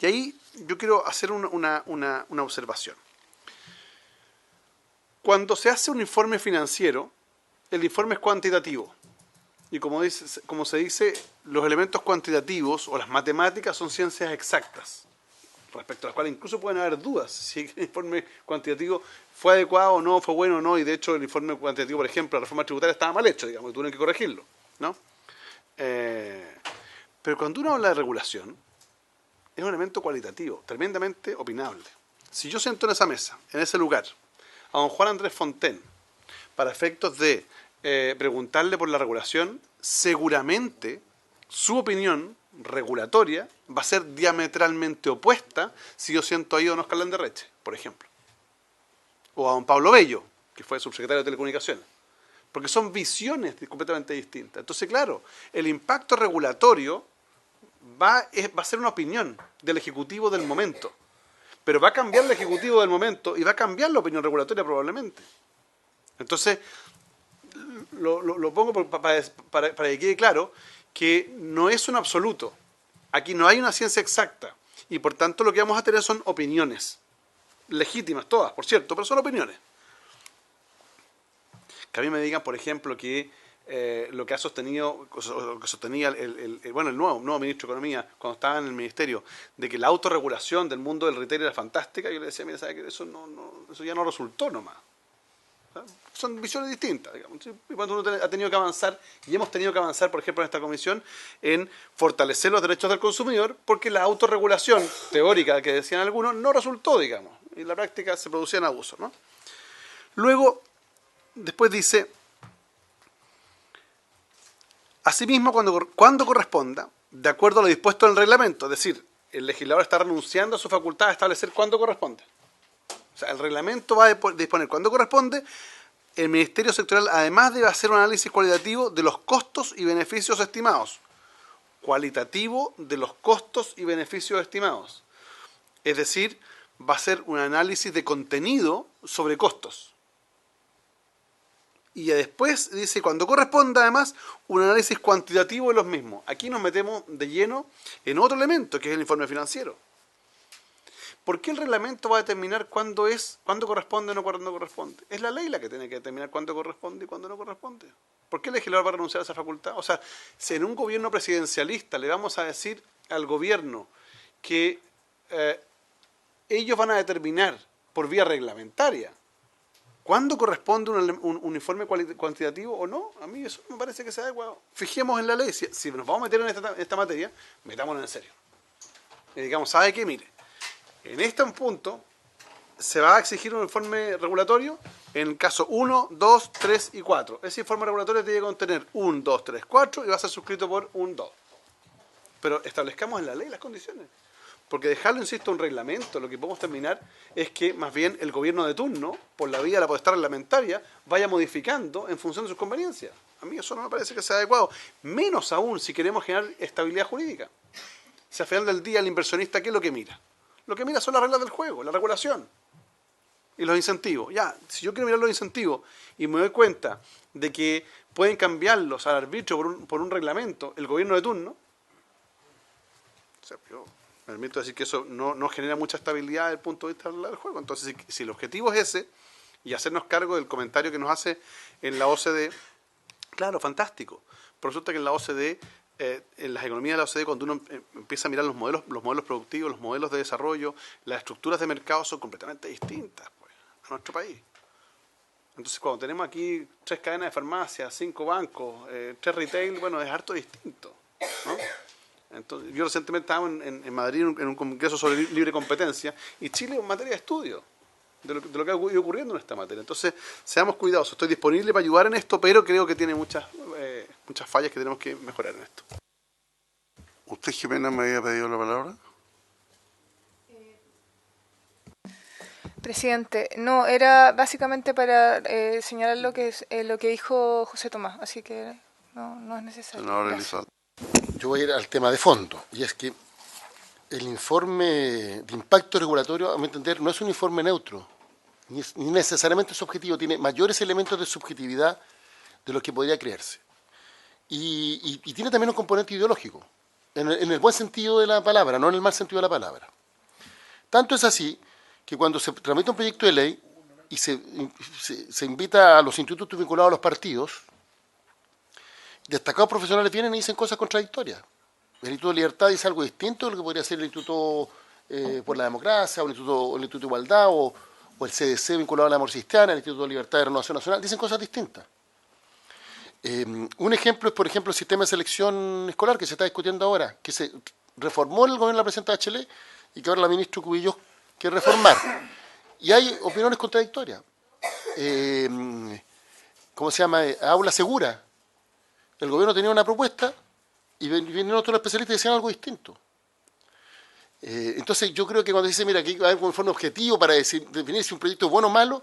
Y ahí yo quiero hacer una observación. Cuando se hace un informe financiero, el informe es cuantitativo. Y como se dice, los elementos cuantitativos o las matemáticas son ciencias exactas, respecto a las cuales incluso pueden haber dudas si el informe cuantitativo fue adecuado o no, fue bueno o no, y de hecho el informe cuantitativo, por ejemplo, la reforma tributaria estaba mal hecho, digamos, y tuvieron que corregirlo, ¿no? Pero cuando uno habla de regulación, es un elemento cualitativo, tremendamente opinable. Si yo siento en esa mesa, en ese lugar, a don Juan Andrés Fontaine, para efectos de preguntarle por la regulación, seguramente su opinión regulatoria va a ser diametralmente opuesta si yo siento ahí a don Oscar Landerreche, por ejemplo. O a don Pablo Bello, que fue subsecretario de Telecomunicaciones. Porque son visiones completamente distintas. Entonces, claro, el impacto regulatorio va a ser una opinión del Ejecutivo del momento. Pero va a cambiar el Ejecutivo del momento y va a cambiar la opinión regulatoria probablemente. Entonces, lo pongo para que quede claro que no es un absoluto. Aquí no hay una ciencia exacta. Y por tanto lo que vamos a tener son opiniones. Legítimas todas, por cierto, pero son opiniones. Que a mí me digan, por ejemplo, que lo que ha sostenido, lo que sostenía el nuevo ministro de Economía cuando estaba en el ministerio, de que la autorregulación del mundo del retail era fantástica, yo le decía, mira, ¿sabe que eso ya no resultó nomás? Son visiones distintas, digamos. Y cuando uno ha tenido que avanzar, y hemos tenido que avanzar, por ejemplo, en esta comisión, en fortalecer los derechos del consumidor, porque la autorregulación teórica que decían algunos no resultó, digamos, y en la práctica se producían abusos, ¿no? Luego, después dice, asimismo, cuando corresponda, de acuerdo a lo dispuesto en el reglamento, es decir, el legislador está renunciando a su facultad de establecer cuándo corresponde. O sea, el reglamento va a disponer cuándo corresponde. El Ministerio Sectorial además debe hacer un análisis cualitativo de los costos y beneficios estimados. Cualitativo de los costos y beneficios estimados. Es decir, va a ser un análisis de contenido sobre costos. Y después dice, cuando corresponda además, un análisis cuantitativo de los mismos. Aquí nos metemos de lleno en otro elemento, que es el informe financiero. ¿Por qué el reglamento va a determinar cuándo corresponde o no cuándo corresponde? Es la ley la que tiene que determinar cuándo corresponde y cuándo no corresponde. ¿Por qué el legislador va a renunciar a esa facultad? O sea, si en un gobierno presidencialista le vamos a decir al gobierno que ellos van a determinar por vía reglamentaria cuándo corresponde un informe cuantitativo o no, a mí eso me parece que sea adecuado. Fijemos en la ley, si nos vamos a meter en esta materia, metámonos en serio. Y digamos, ¿sabe qué? Mire, En este punto se va a exigir un informe regulatorio en el caso 1, 2, 3 y 4. Ese informe regulatorio tiene que contener 1, 2, 3, 4 y va a ser suscrito por 1, 2. Pero establezcamos en la ley las condiciones. Porque dejarlo, insisto, un reglamento, lo que podemos terminar es que más bien el gobierno de turno, por la vía de la potestad reglamentaria, vaya modificando en función de sus conveniencias. A mí eso no me parece que sea adecuado. Menos aún si queremos generar estabilidad jurídica. Si al final del día el inversionista, ¿qué es lo que mira? Lo que mira son las reglas del juego, la regulación y los incentivos. Ya, si yo quiero mirar los incentivos y me doy cuenta de que pueden cambiarlos al arbitrio por un reglamento el gobierno de turno, o sea, yo me permito decir que eso no genera mucha estabilidad desde el punto de vista del juego. Entonces, si el objetivo es ese, y hacernos cargo del comentario que nos hace en la OCDE, claro, fantástico. Pero resulta que en la OCDE, en las economías de la OCDE, cuando uno empieza a mirar los modelos productivos, los modelos de desarrollo, las estructuras de mercado son completamente distintas, pues, a nuestro país. Entonces, cuando tenemos aquí 3 cadenas de farmacias, 5 bancos, 3 retail, bueno, es harto distinto, ¿no? Entonces, yo recientemente estaba en Madrid en un congreso sobre libre competencia y Chile es en materia de estudio de lo que ha ido ocurriendo en esta materia. Entonces, seamos cuidadosos. Estoy disponible para ayudar en esto, pero creo que tiene muchas fallas que tenemos que mejorar en esto. ¿Usted, Jimena, me había pedido la palabra? Presidente, no, era básicamente para señalar lo que dijo José Tomás, así que no es necesario. Senador Elizalde. Yo voy a ir al tema de fondo, y es que el informe de impacto regulatorio, a mi entender, no es un informe neutro, ni necesariamente subjetivo, tiene mayores elementos de subjetividad de los que podría creerse. Y tiene también un componente ideológico, en el buen sentido de la palabra, no en el mal sentido de la palabra. Tanto es así que cuando se tramita un proyecto de ley y se invita a los institutos vinculados a los partidos, destacados profesionales vienen y dicen cosas contradictorias. El Instituto de Libertad dice algo distinto de lo que podría ser el Instituto por la Democracia, o el Instituto de Igualdad, o el CDC vinculado a la Democracia Cristiana, el Instituto de Libertad de Renovación Nacional, dicen cosas distintas. Un ejemplo es, por ejemplo, el sistema de selección escolar que se está discutiendo ahora, que se reformó en el gobierno de la presidenta Bachelet y que ahora la ministra Cubillos quiere reformar. Y hay opiniones contradictorias. ¿Cómo se llama? Aula segura. El gobierno tenía una propuesta y vinieron otros especialistas y decían algo distinto. Entonces yo creo que cuando dice, mira, aquí hay un informe objetivo para definir si un proyecto es bueno o malo,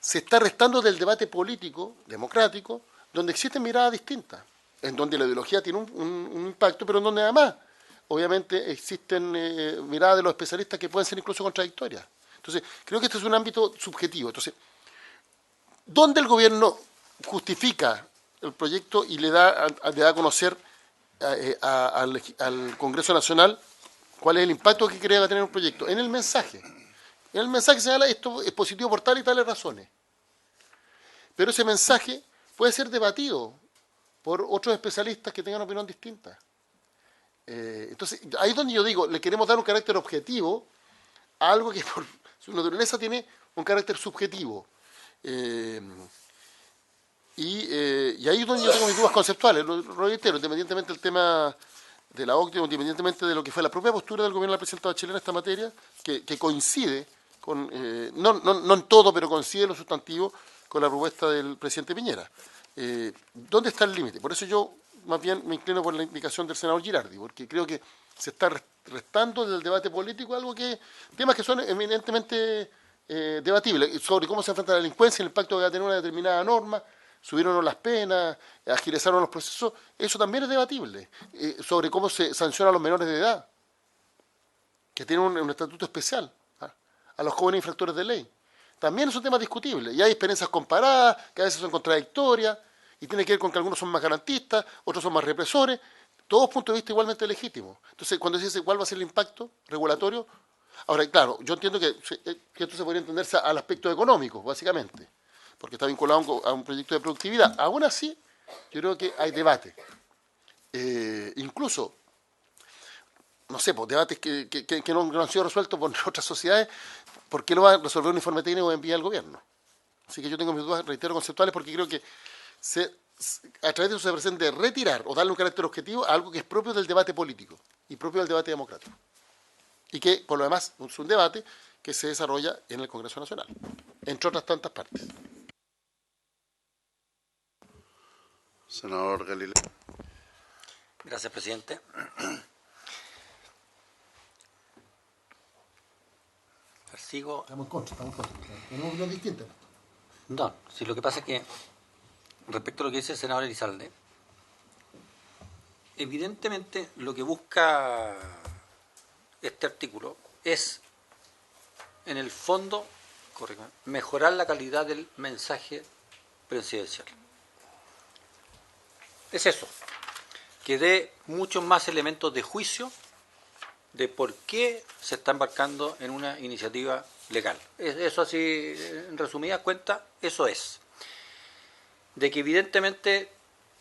se está restando del debate político, democrático, donde existen miradas distintas, en donde la ideología tiene un impacto, pero en donde además, obviamente, existen miradas de los especialistas que pueden ser incluso contradictorias. Entonces, creo que este es un ámbito subjetivo. Entonces, ¿dónde el gobierno justifica el proyecto y le da a conocer al Congreso Nacional cuál es el impacto que cree que va a tener un proyecto? En el mensaje. En el mensaje señala esto es positivo por tales y tales razones. Pero ese mensaje puede ser debatido por otros especialistas que tengan opinión distinta. Entonces, ahí es donde yo digo, le queremos dar un carácter objetivo a algo que por su naturaleza tiene un carácter subjetivo. Y ahí es donde yo tengo mis dudas conceptuales, lo reitero, independientemente del tema de la OCDE, independientemente de lo que fue la propia postura del gobierno de la presidenta Bachelet en esta materia, que coincide con, no en todo, pero coincide en lo sustantivo con la propuesta del presidente Piñera. ¿Dónde está el límite? Por eso yo más bien me inclino por la indicación del senador Girardi, porque creo que se está restando del debate político algo que, temas que son eminentemente debatibles, sobre cómo se enfrenta la delincuencia, el impacto que va a tener una determinada norma, subieron las penas, agilizaron los procesos, eso también es debatible, sobre cómo se sanciona a los menores de edad, que tienen un estatuto especial, a los jóvenes infractores de ley. También es un tema discutible, y hay experiencias comparadas, que a veces son contradictorias, y tiene que ver con que algunos son más garantistas, otros son más represores, todos puntos de vista igualmente legítimos. Entonces, cuando se dice cuál va a ser el impacto regulatorio, ahora, claro, yo entiendo que esto se podría entenderse al aspecto económico, básicamente, porque está vinculado a un proyecto de productividad. Aún así, yo creo que hay debate. Incluso, no sé, pues, debates que no han sido resueltos por otras sociedades, ¿por qué lo va a resolver un informe técnico que envía al gobierno? Así que yo tengo mis dudas, reitero, conceptuales, porque creo que a través de eso se pretende retirar o darle un carácter objetivo a algo que es propio del debate político y propio del debate democrático. Y que, por lo demás, es un debate que se desarrolla en el Congreso Nacional, entre otras tantas partes. Senador Galileo. Gracias, presidente. Sigo. Estamos en contra. Tenemos una opinión distinta. No, si lo que pasa es que, respecto a lo que dice el senador Elizalde, evidentemente lo que busca este artículo es, en el fondo, mejorar la calidad del mensaje presidencial. Es eso, que dé muchos más elementos de juicio de por qué se está embarcando en una iniciativa legal. Eso así, en resumidas cuentas, eso es. De que evidentemente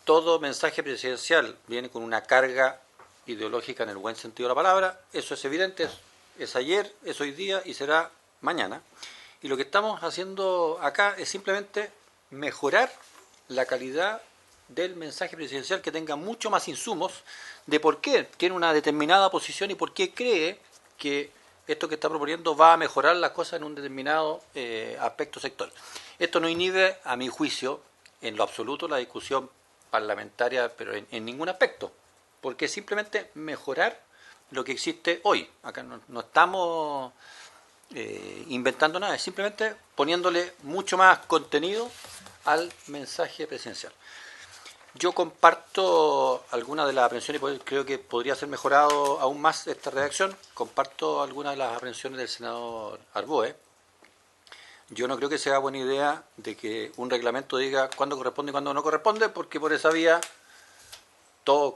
todo mensaje presidencial viene con una carga ideológica en el buen sentido de la palabra, eso es evidente, es ayer, es hoy día y será mañana. Y lo que estamos haciendo acá es simplemente mejorar la calidad del mensaje presidencial, que tenga mucho más insumos de por qué tiene una determinada posición y por qué cree que esto que está proponiendo va a mejorar las cosas en un determinado aspecto sectorial. Esto no inhibe, a mi juicio, en lo absoluto la discusión parlamentaria, pero en ningún aspecto, porque es simplemente mejorar lo que existe hoy. Acá no estamos inventando nada, es simplemente poniéndole mucho más contenido al mensaje presidencial. Yo comparto algunas de las aprensiones, creo que podría ser mejorado aún más esta redacción. Comparto algunas de las aprensiones del senador Arboe. Yo no creo que sea buena idea de que un reglamento diga cuándo corresponde y cuándo no corresponde, porque por esa vía todos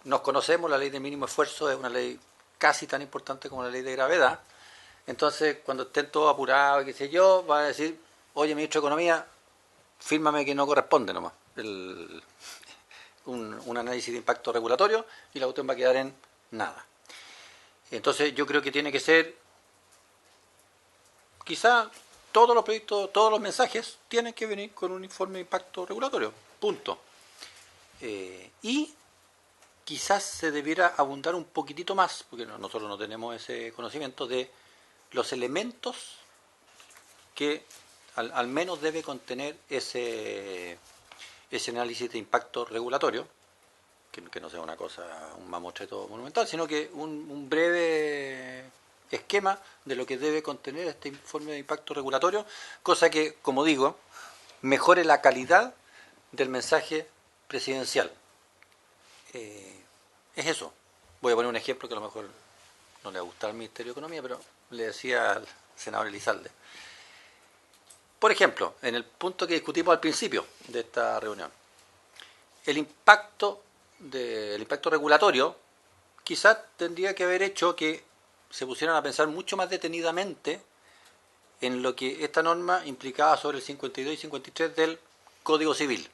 nos conocemos, la ley de mínimo esfuerzo es una ley casi tan importante como la ley de gravedad. Entonces, cuando estén todos apurados, qué sé yo, va a decir, oye, ministro de Economía, fírmame que no corresponde nomás un análisis de impacto regulatorio y la cuestión va a quedar en nada. Entonces yo creo que tiene que ser, quizá todos los proyectos, todos los mensajes tienen que venir con un informe de impacto regulatorio, punto. Y quizás se debiera abundar un poquitito más, porque nosotros no tenemos ese conocimiento, de los elementos que al menos debe contener ese análisis de impacto regulatorio, que no sea una cosa, un mamotreto monumental, sino que un breve esquema de lo que debe contener este informe de impacto regulatorio, cosa que, como digo, mejore la calidad del mensaje presidencial. Es eso. Voy a poner un ejemplo que a lo mejor no le va a gustar al Ministerio de Economía, pero le decía al senador Elizalde. Por ejemplo, en el punto que discutimos al principio de esta reunión, el impacto regulatorio quizás tendría que haber hecho que se pusieran a pensar mucho más detenidamente en lo que esta norma implicaba sobre el 52 y 53 del Código Civil.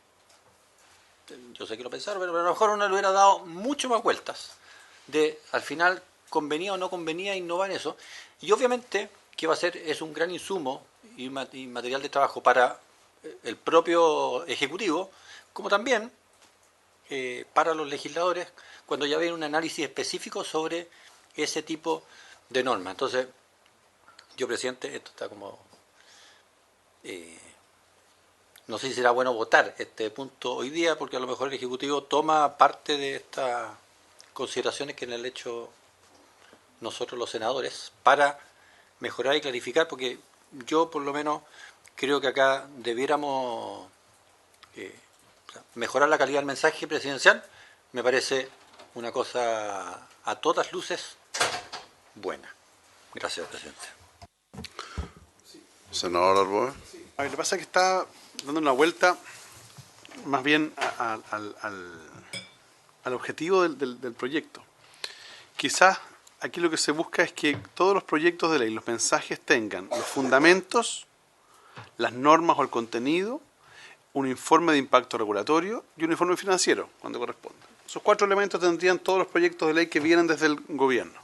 Yo sé que lo pensaron, pero a lo mejor uno le hubiera dado mucho más vueltas de al final convenía o no convenía innovar en eso. Y obviamente que va a ser, es un gran insumo y material de trabajo para el propio Ejecutivo, como también para los legisladores, cuando ya ven un análisis específico sobre ese tipo de normas. Entonces, yo, presidente, esto está como... no sé si será bueno votar este punto hoy día, porque a lo mejor el Ejecutivo toma parte de estas consideraciones que en el hecho nosotros los senadores, para mejorar y clarificar, porque yo por lo menos creo que acá debiéramos mejorar la calidad del mensaje presidencial. Me parece una cosa a todas luces buena. Gracias, presidente. Senador Arboe. A ver, lo que pasa es que está dando una vuelta más bien al objetivo del proyecto. Quizás aquí lo que se busca es que todos los proyectos de ley, los mensajes, tengan los fundamentos, las normas o el contenido, un informe de impacto regulatorio y un informe financiero, cuando corresponda. Esos 4 elementos tendrían todos los proyectos de ley que vienen desde el gobierno.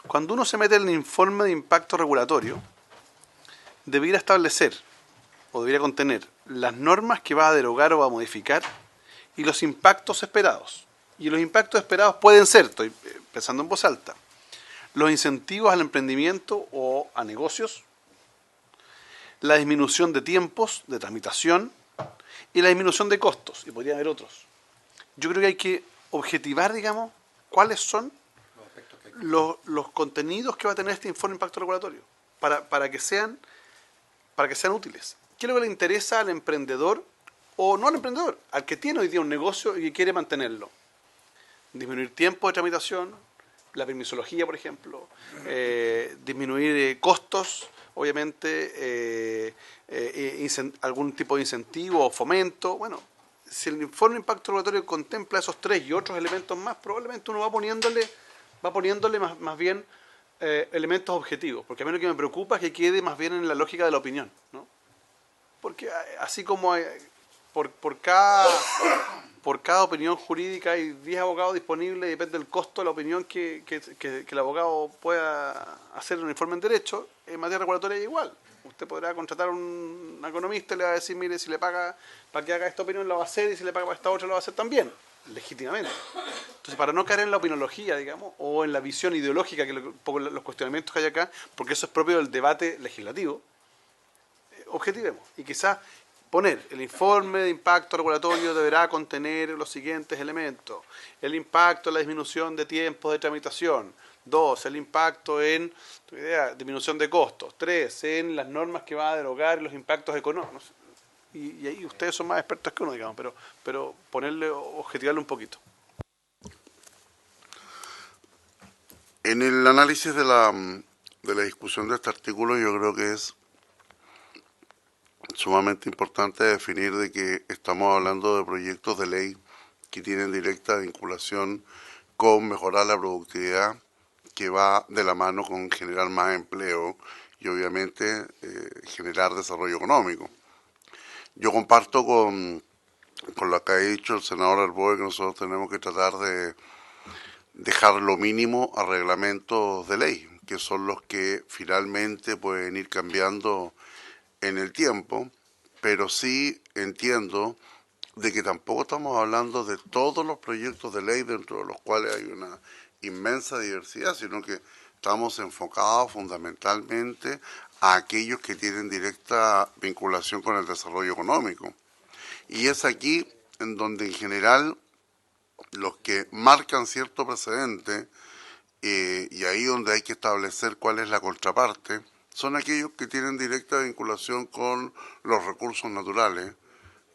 Cuando uno se mete en el informe de impacto regulatorio, debiera establecer o debiera contener las normas que va a derogar o va a modificar y los impactos esperados. Y los impactos esperados pueden ser, estoy pensando en voz alta, los incentivos al emprendimiento o a negocios, la disminución de tiempos de tramitación y la disminución de costos, y podría haber otros. Yo creo que hay que objetivar, digamos, cuáles son los contenidos que va a tener este informe de impacto regulatorio para que sean útiles. ¿Qué es lo que le interesa al emprendedor o no al emprendedor, al que tiene hoy día un negocio y que quiere mantenerlo? Disminuir tiempo de tramitación, la permisología, por ejemplo, disminuir costos, obviamente, algún tipo de incentivo o fomento. Bueno, si el informe de impacto regulatorio contempla esos 3 y otros elementos más, probablemente uno va poniéndole más bien elementos objetivos, porque a mí lo que me preocupa es que quede más bien en la lógica de la opinión, ¿no? Porque así como por cada opinión jurídica hay 10 abogados disponibles, y depende del costo de la opinión que el abogado pueda hacer en un informe en derecho, en materia regulatoria es igual. Usted podrá contratar a un economista y le va a decir, mire, si le paga para que haga esta opinión lo va a hacer, y si le paga para esta otra lo va a hacer también, legítimamente. Entonces, para no caer en la opinología, digamos, o en la visión ideológica, que un poco los cuestionamientos que hay acá, porque eso es propio del debate legislativo, objetivemos. Y quizás poner el informe de impacto regulatorio deberá contener los siguientes elementos: el impacto en la disminución de tiempos de tramitación; 2, el impacto en disminución de costos; 3, en las normas que va a derogar y los impactos económicos. Y ahí ustedes son más expertos que uno, digamos, pero objetivarle un poquito. En el análisis de la discusión de este artículo, yo creo que es sumamente importante definir de que estamos hablando de proyectos de ley que tienen directa vinculación con mejorar la productividad, que va de la mano con generar más empleo y obviamente generar desarrollo económico. Yo comparto con lo que ha dicho el senador Arboe, que nosotros tenemos que tratar de dejar lo mínimo a reglamentos de ley, que son los que finalmente pueden ir cambiando en el tiempo, pero sí entiendo de que tampoco estamos hablando de todos los proyectos de ley dentro de los cuales hay una inmensa diversidad, sino que estamos enfocados fundamentalmente a aquellos que tienen directa vinculación con el desarrollo económico. Y es aquí en donde en general los que marcan cierto precedente, y ahí donde hay que establecer cuál es la contraparte, son aquellos que tienen directa vinculación con los recursos naturales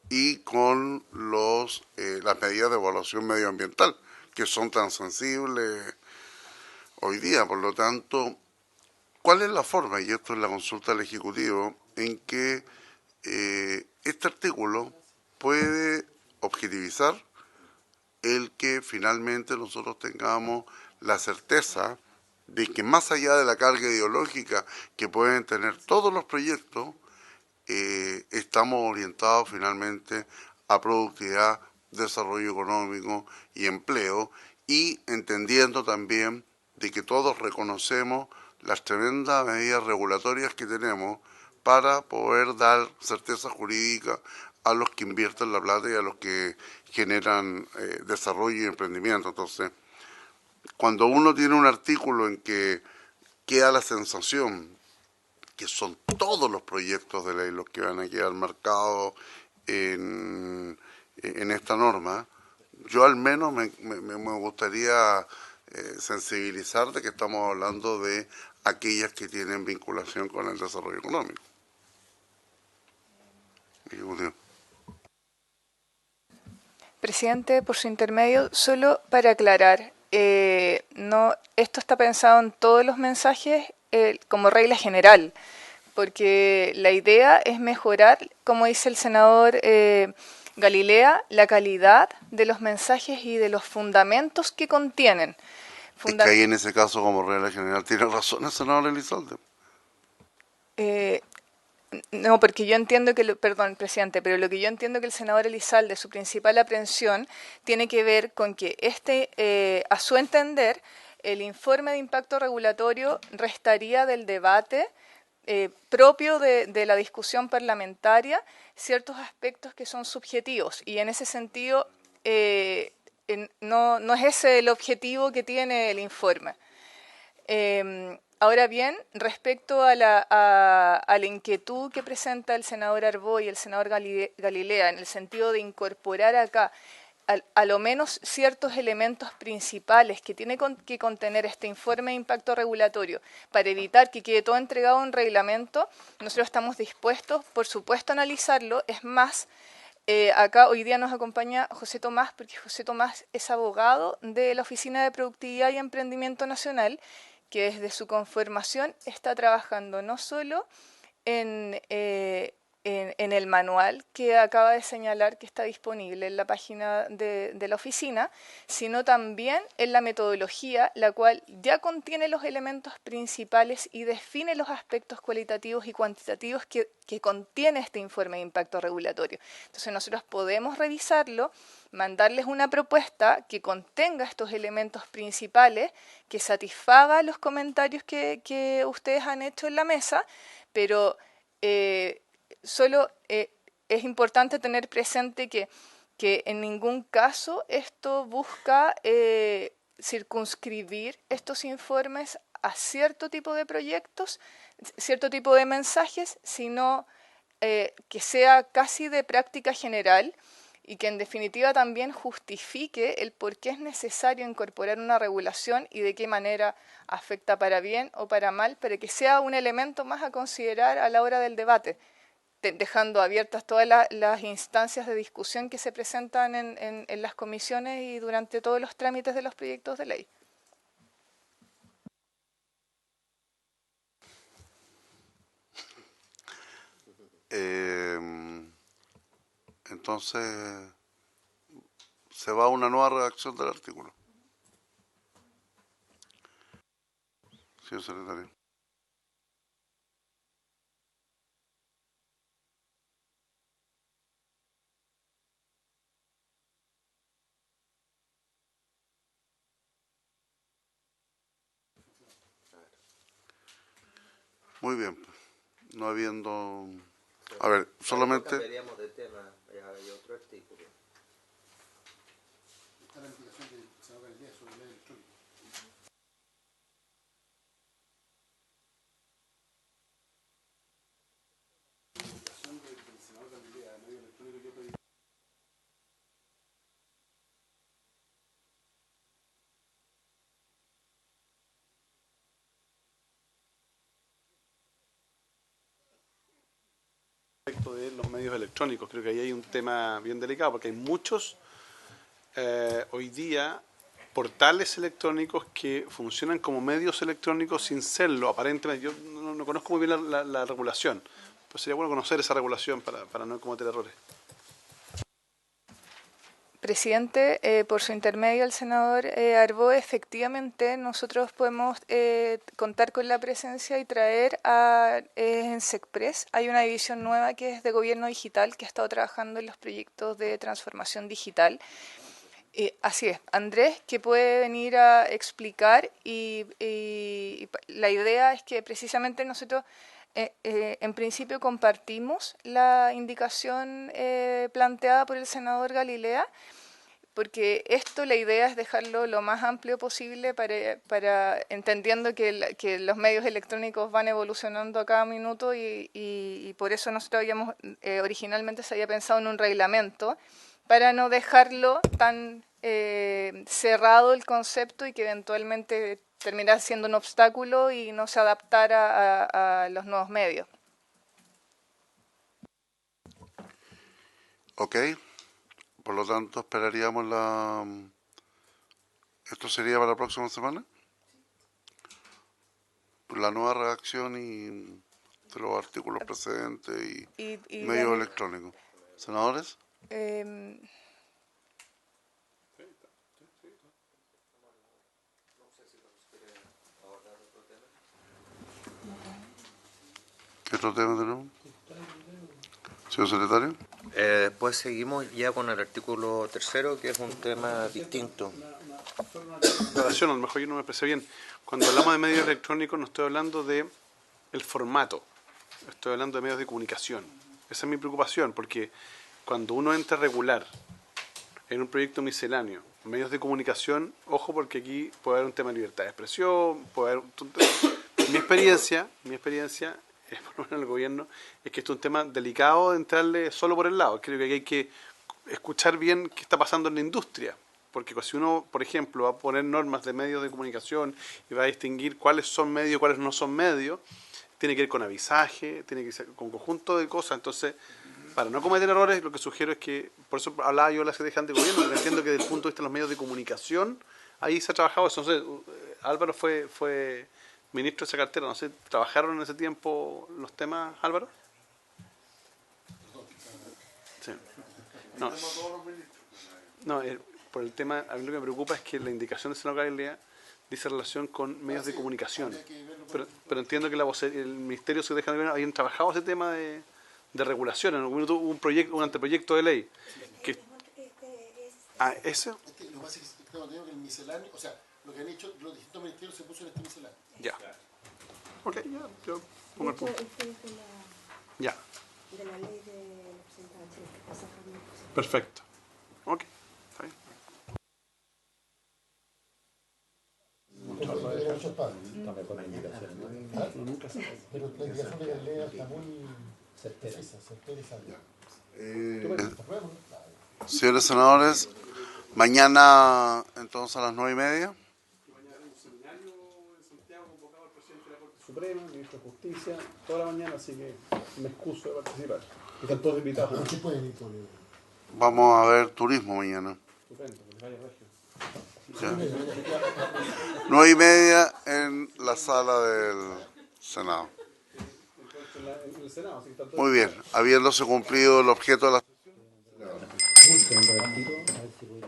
y con las medidas de evaluación medioambiental, que son tan sensibles hoy día. Por lo tanto, ¿cuál es la forma, y esto es la consulta al Ejecutivo, en que este artículo puede objetivizar el que finalmente nosotros tengamos la certeza de que más allá de la carga ideológica que pueden tener todos los proyectos, estamos orientados finalmente a productividad, desarrollo económico y empleo, y entendiendo también de que todos reconocemos las tremendas medidas regulatorias que tenemos para poder dar certeza jurídica a los que invierten la plata y a los que generan desarrollo y emprendimiento. Entonces, cuando uno tiene un artículo en que queda la sensación que son todos los proyectos de ley los que van a quedar marcados en esta norma, yo al menos me gustaría sensibilizar de que estamos hablando de aquellas que tienen vinculación con el desarrollo económico. Presidente, por su intermedio, solo para aclarar, esto está pensado en todos los mensajes como regla general, porque la idea es mejorar, como dice el senador Galilea, la calidad de los mensajes y de los fundamentos que contienen. Es que ahí en ese caso, como regla general, tiene razón el senador Elizalde. No, porque yo entiendo perdón, presidente, pero lo que yo entiendo que el senador Elizalde, su principal aprehensión, tiene que ver con que a su entender, el informe de impacto regulatorio restaría del debate propio de la discusión parlamentaria ciertos aspectos que son subjetivos, y en ese sentido no es ese el objetivo que tiene el informe. Ahora bien, respecto a la inquietud que presenta el senador Arbó y el senador Galilea, en el sentido de incorporar acá a lo menos ciertos elementos principales que tiene que contener este informe de impacto regulatorio para evitar que quede todo entregado en reglamento, nosotros estamos dispuestos, por supuesto, a analizarlo. Es más, acá hoy día nos acompaña José Tomás, porque José Tomás es abogado de la Oficina de Productividad y Emprendimiento Nacional, que desde su conformación está trabajando no solo en el manual que acaba de señalar que está disponible en la página de la oficina, sino también en la metodología, la cual ya contiene los elementos principales y define los aspectos cualitativos y cuantitativos que contiene este informe de impacto regulatorio. Entonces nosotros podemos revisarlo, mandarles una propuesta que contenga estos elementos principales, que satisfaga los comentarios que ustedes han hecho en la mesa, pero solo es importante tener presente que en ningún caso esto busca circunscribir estos informes a cierto tipo de proyectos, cierto tipo de mensajes, sino que sea casi de práctica general y que en definitiva también justifique el por qué es necesario incorporar una regulación y de qué manera afecta para bien o para mal, para que sea un elemento más a considerar a la hora del debate, dejando abiertas todas las instancias de discusión que se presentan en las comisiones y durante todos los trámites de los proyectos de ley. Entonces, se va a una nueva redacción del artículo. Señor secretario. Muy bien. No habiendo... A ver, solamente... Cambiaríamos de tema, hay otro artículo. Está la indicación del senador Galilea sobre el medio electrónico. La indicación del senador Galilea del medio electrónico yo pedí. Respecto de los medios electrónicos, creo que ahí hay un tema bien delicado, porque hay muchos hoy día portales electrónicos que funcionan como medios electrónicos sin serlo, aparentemente. Yo no conozco muy bien la regulación, pero sería bueno conocer esa regulación para no cometer errores. Presidente, por su intermedio, el senador Arbó, efectivamente nosotros podemos contar con la presencia y traer a Ensecpress. Hay una división nueva que es de gobierno digital que ha estado trabajando en los proyectos de transformación digital. Así es, Andrés, que puede venir a explicar y la idea es que precisamente nosotros en principio compartimos la indicación planteada por el senador Galilea, porque esto la idea es dejarlo lo más amplio posible para entendiendo que los medios electrónicos van evolucionando a cada minuto y por eso nosotros originalmente se había pensado en un reglamento para no dejarlo tan cerrado el concepto y que eventualmente terminara siendo un obstáculo y no se adaptara a los nuevos medios. Ok. Por lo tanto, esperaríamos ¿Esto sería para la próxima semana? La nueva redacción y de los artículos precedentes y medios electrónicos. ¿Senadores? ¿Qué otro tema tenemos? Señor secretario. Después seguimos ya con el artículo 3, que es un tema distinto. Relación, a lo mejor yo no me expresé bien. Cuando hablamos de medios electrónicos no estoy hablando de el formato, estoy hablando de medios de comunicación. Esa es mi preocupación, porque cuando uno entra a regular en un proyecto misceláneo medios de comunicación, ojo porque aquí puede haber un tema de libertad de expresión, puede haber mi experiencia, por lo menos en el gobierno, es que esto es un tema delicado de entrarle solo por el lado. Creo que aquí hay que escuchar bien qué está pasando en la industria, porque si uno, por ejemplo, va a poner normas de medios de comunicación y va a distinguir cuáles son medios y cuáles no son medios, tiene que ir con avisaje, tiene que ir con conjunto de cosas. Entonces, para no cometer errores, lo que sugiero es que, por eso hablaba yo de la estrategia de gobierno, porque entiendo que desde el punto de vista de los medios de comunicación, ahí se ha trabajado eso. Entonces, Álvaro fue ministro de esa cartera, no sé, ¿trabajaron en ese tiempo los temas, Álvaro? Sí. No, por el tema, a mí lo que me preocupa es que la indicación de senador Galilea dice relación con medios de comunicación. Pero entiendo que el Ministerio de Secretaría de Gobierno habían trabajado ese tema de regulación. En algún momento hubo un anteproyecto de ley. Que, ¿ese? Lo que pasa es que tengo que el misceláneo, o sea, lo que han hecho los distintos ministerios se puso en este misceláneo. Ya. Ok, ya, yo pongo el punto. Ya. De la ley de representación. Perfecto. Ok, está bien. También con indicaciones. Nunca se Pero la indicación de Galilea está muy Certera. certera y sabia. Señores senadores, mañana entonces a las 9:30. Mañana hay un seminario en Santiago convocado al presidente de la Corte Suprema, ministro de Justicia, toda la mañana, así que me excuso de participar. Están todos invitados. ¿Por qué pueden ir por Vamos a ver turismo mañana. Estupendo, que les vaya regio. Ya. 9:30 en la sala del Senado. En el Senado, así que están todos. Muy bien, habiéndose cumplido el objeto de la Un momentito, a ver si voy a